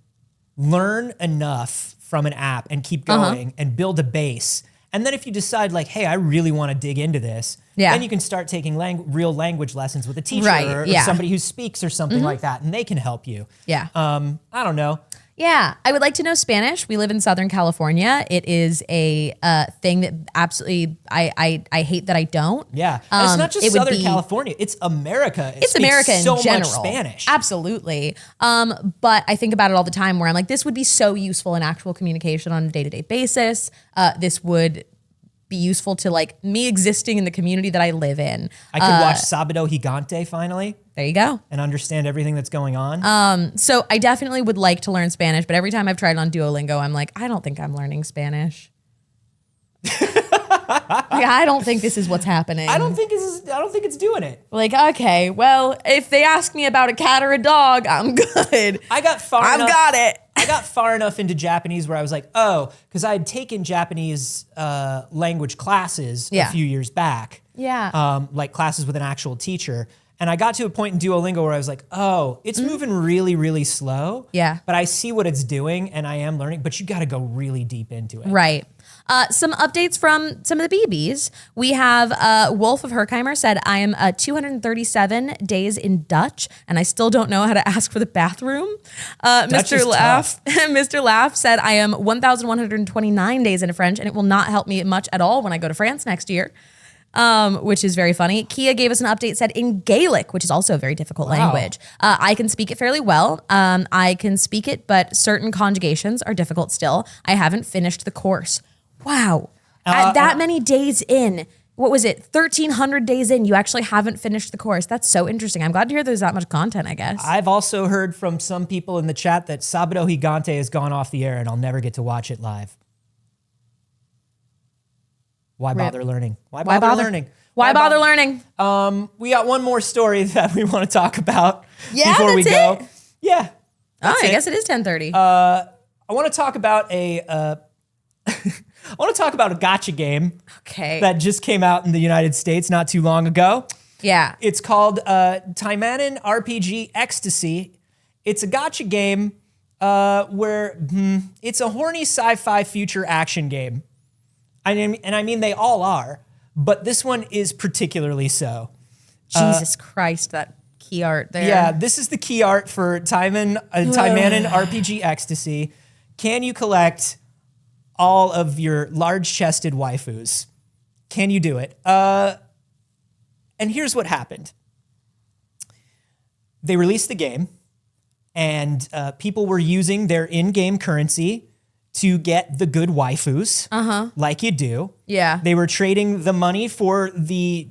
S2: learn enough from an app and keep going and build a base. And then if you decide like, hey, I really want to dig into this, then you can start taking real language lessons with a teacher or somebody who speaks or something like that, and they can help you.
S1: Yeah.
S2: I don't know.
S1: Yeah, I would like to know Spanish. We live in Southern California. It is a thing that absolutely I hate that I don't.
S2: Yeah, and it's not just Southern California. It's America.
S1: It's America in
S2: so
S1: general.
S2: Much Spanish.
S1: Absolutely. But I think about it all the time where I'm like, this would be so useful in actual communication on a day-to-day basis. This would be useful to like me existing in the community that I live in.
S2: I could watch Sábado Gigante finally.
S1: There you go.
S2: And understand everything that's going on.
S1: So I definitely would like to learn Spanish, but every time I've tried it on Duolingo, I'm like, I don't think I'm learning Spanish. I don't think this is what's happening.
S2: I don't think it's doing it.
S1: Like, okay, well, if they ask me about a cat or a dog, I'm good.
S2: I've got
S1: it.
S2: I got far enough into Japanese where I was like, oh, because I had taken Japanese language classes a few years back.
S1: Yeah.
S2: Like classes with an actual teacher. And I got to a point in Duolingo where I was like, oh, it's moving really, really slow.
S1: Yeah.
S2: But I see what it's doing and I am learning, but you got to go really deep into it.
S1: Right. Some updates from some of the BBs. We have Wolf of Herkheimer said, I am 237 days in Dutch, and I still don't know how to ask for the bathroom. Mr. Laugh Mr. Laugh said, I am 1,129 days in French, and it will not help me much at all when I go to France next year. Which is very funny. Kia gave us an update, said in Gaelic, which is also a very difficult language. I can speak it fairly well. I can speak it, but certain conjugations are difficult still. I haven't finished the course. Wow. At that many days in, what was it, 1,300 days in, you actually haven't finished the course. That's so interesting. I'm glad to hear there's that much content, I guess.
S2: I've also heard from some people in the chat that Sábado Gigante has gone off the air and I'll never get to watch it live. Why bother learning? Why bother learning?
S1: Why bother learning?
S2: We got one more story that we want to talk about before we
S1: that's
S2: go.
S1: it?
S2: Yeah.
S1: I guess it is 10:30.
S2: I want to talk about a gotcha game that just came out in the United States not too long ago.
S1: Yeah.
S2: It's called Taimanin RPG Ecstasy. It's a gotcha game where it's a horny sci-fi future action game. I mean, they all are, but this one is particularly so.
S1: Jesus Christ, that key art there.
S2: Yeah, this is the key art for Taiman RPG Ecstasy. Can you collect all of your large-chested waifus? Can you do it? And here's what happened. They released the game, and people were using their in-game currency to get the good waifus, like you do.
S1: Yeah.
S2: They were trading the money for the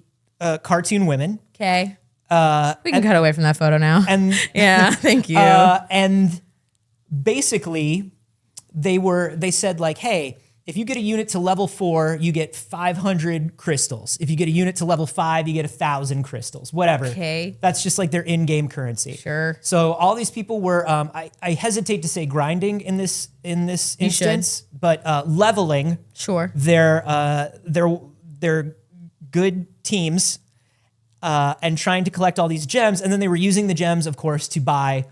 S2: cartoon women.
S1: Okay. We can cut away from that photo now.
S2: And
S1: yeah, thank you.
S2: And basically, they said like, hey, if you get a unit to level 4, you get 500 crystals. If you get a unit to level 5, you get 1,000 crystals. Whatever.
S1: Okay.
S2: That's just like their in-game currency.
S1: Sure.
S2: So all these people were, I hesitate to say grinding in this instance, but leveling.
S1: Sure.
S2: Their good teams and trying to collect all these gems, and then they were using the gems, of course, to buy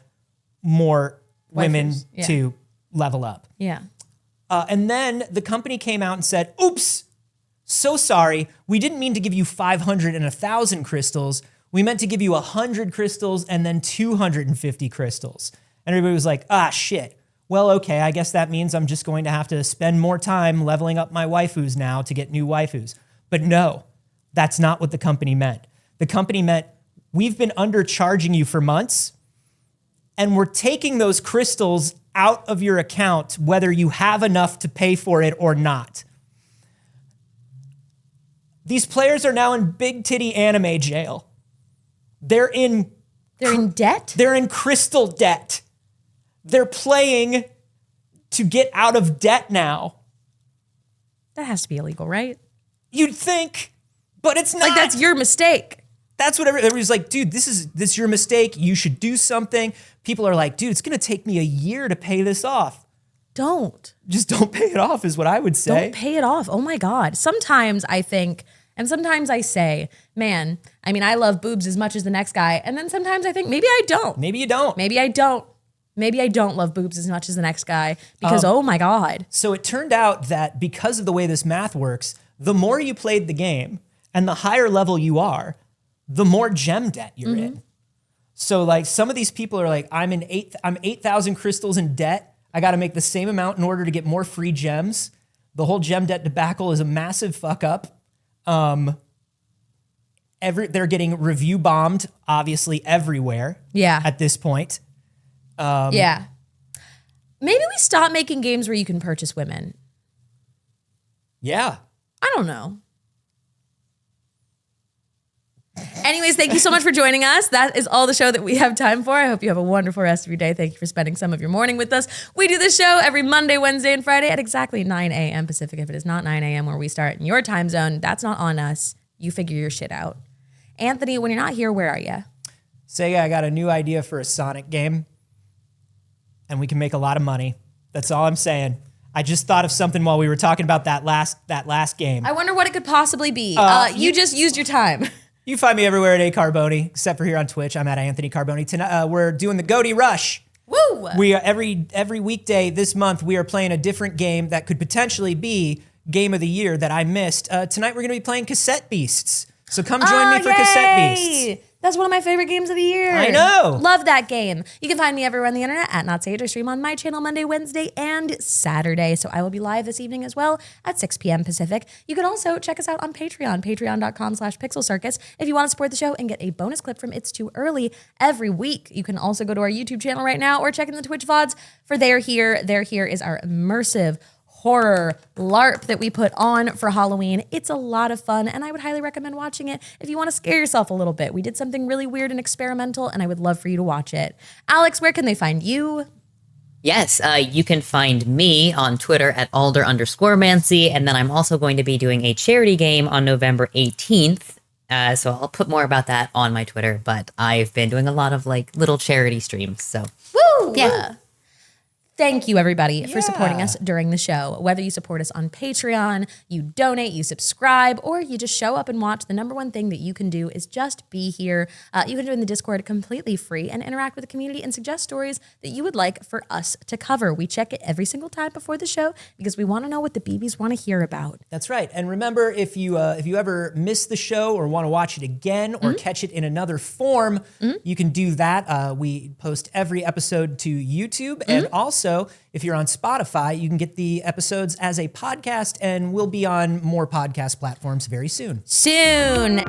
S2: more women to level up.
S1: Yeah.
S2: And then the company came out and said, oops, so sorry. We didn't mean to give you 500 and 1,000 crystals. We meant to give you 100 crystals and then 250 crystals. And everybody was like, ah, shit. Well, okay, I guess that means I'm just going to have to spend more time leveling up my waifus now to get new waifus. But no, that's not what the company meant. The company meant, we've been undercharging you for months, and we're taking those crystals out of your account, whether you have enough to pay for it or not. These players are now in big titty anime jail. They're in
S1: debt?
S2: They're in crystal debt. They're playing to get out of debt now.
S1: That has to be illegal, right?
S2: You'd think, but it's not.
S1: Like, that's your mistake.
S2: That's what everybody's like, dude, this is your mistake. You should do something. People are like, dude, it's going to take me a year to pay this off.
S1: Just
S2: don't pay it off is what I would say.
S1: Don't pay it off. Oh my God. Sometimes I think, and sometimes I say, man, I mean, I love boobs as much as the next guy. And then sometimes I think, maybe I don't.
S2: Maybe you don't.
S1: Maybe I don't. Maybe I don't love boobs as much as the next guy because, oh my God.
S2: So it turned out that because of the way this math works, the more you played the game and the higher level you are, the more gem debt you're in. So like some of these people are like, I'm 8,000 crystals in debt. I got to make the same amount in order to get more free gems. The whole gem debt debacle is a massive fuck up. They're getting review bombed, obviously everywhere.
S1: Yeah.
S2: At this point.
S1: Yeah. Maybe we stop making games where you can purchase women.
S2: Yeah.
S1: I don't know. Anyways, thank you so much for joining us. That is all the show that we have time for. I hope you have a wonderful rest of your day. Thank you for spending some of your morning with us. We do this show every Monday, Wednesday, and Friday at exactly 9 a.m. Pacific. If it is not 9 a.m. where we start in your time zone, that's not on us. You figure your shit out. Anthony, when you're not here, where are you?
S2: Saige, I got a new idea for a Sonic game, and we can make a lot of money. That's all I'm saying. I just thought of something while we were talking about that last game.
S1: I wonder what it could possibly be. You just used your time.
S2: You find me everywhere at Carboni, except for here on Twitch. I'm at Anthony Carboni. Tonight, we're doing the Goatee Rush.
S1: Woo!
S2: We are every weekday this month, we are playing a different game that could potentially be Game of the Year that I missed. Tonight, we're going to be playing Cassette Beasts. So come join me for
S1: yay!
S2: Cassette Beasts.
S1: That's one of my favorite games of the year.
S2: I know.
S1: Love that game. You can find me everywhere on the internet at Not Saige. I stream on my channel Monday, Wednesday, and Saturday. So I will be live this evening as well at 6 p.m. Pacific. You can also check us out on Patreon, patreon.com/pixelcircus. If you want to support the show and get a bonus clip from It's Too Early every week, you can also go to our YouTube channel right now or check in the Twitch VODs for They're Here. They're Here is our immersive horror LARP that we put on for Halloween. It's a lot of fun, and I would highly recommend watching it if you want to scare yourself a little bit. We did something really weird and experimental, and I would love for you to watch it. Alex, where can they find you?
S3: Yes, you can find me on Twitter at Alder_Mancy, and then I'm also going to be doing a charity game on November 18th. So I'll put more about that on my Twitter, but I've been doing a lot of like little charity streams. So
S1: Woo!
S3: Yeah.
S1: Thank you, everybody, for supporting us during the show. Whether you support us on Patreon, you donate, you subscribe, or you just show up and watch, the number one thing that you can do is just be here. You can join the Discord completely free and interact with the community and suggest stories that you would like for us to cover. We check it every single time before the show because we want to know what the BBs want to hear about.
S2: That's right. And remember, if you ever miss the show or want to watch it again or catch it in another form, you can do that. We post every episode to YouTube, and also, if you're on Spotify, you can get the episodes as a podcast, and we'll be on more podcast platforms very soon.
S1: Soon.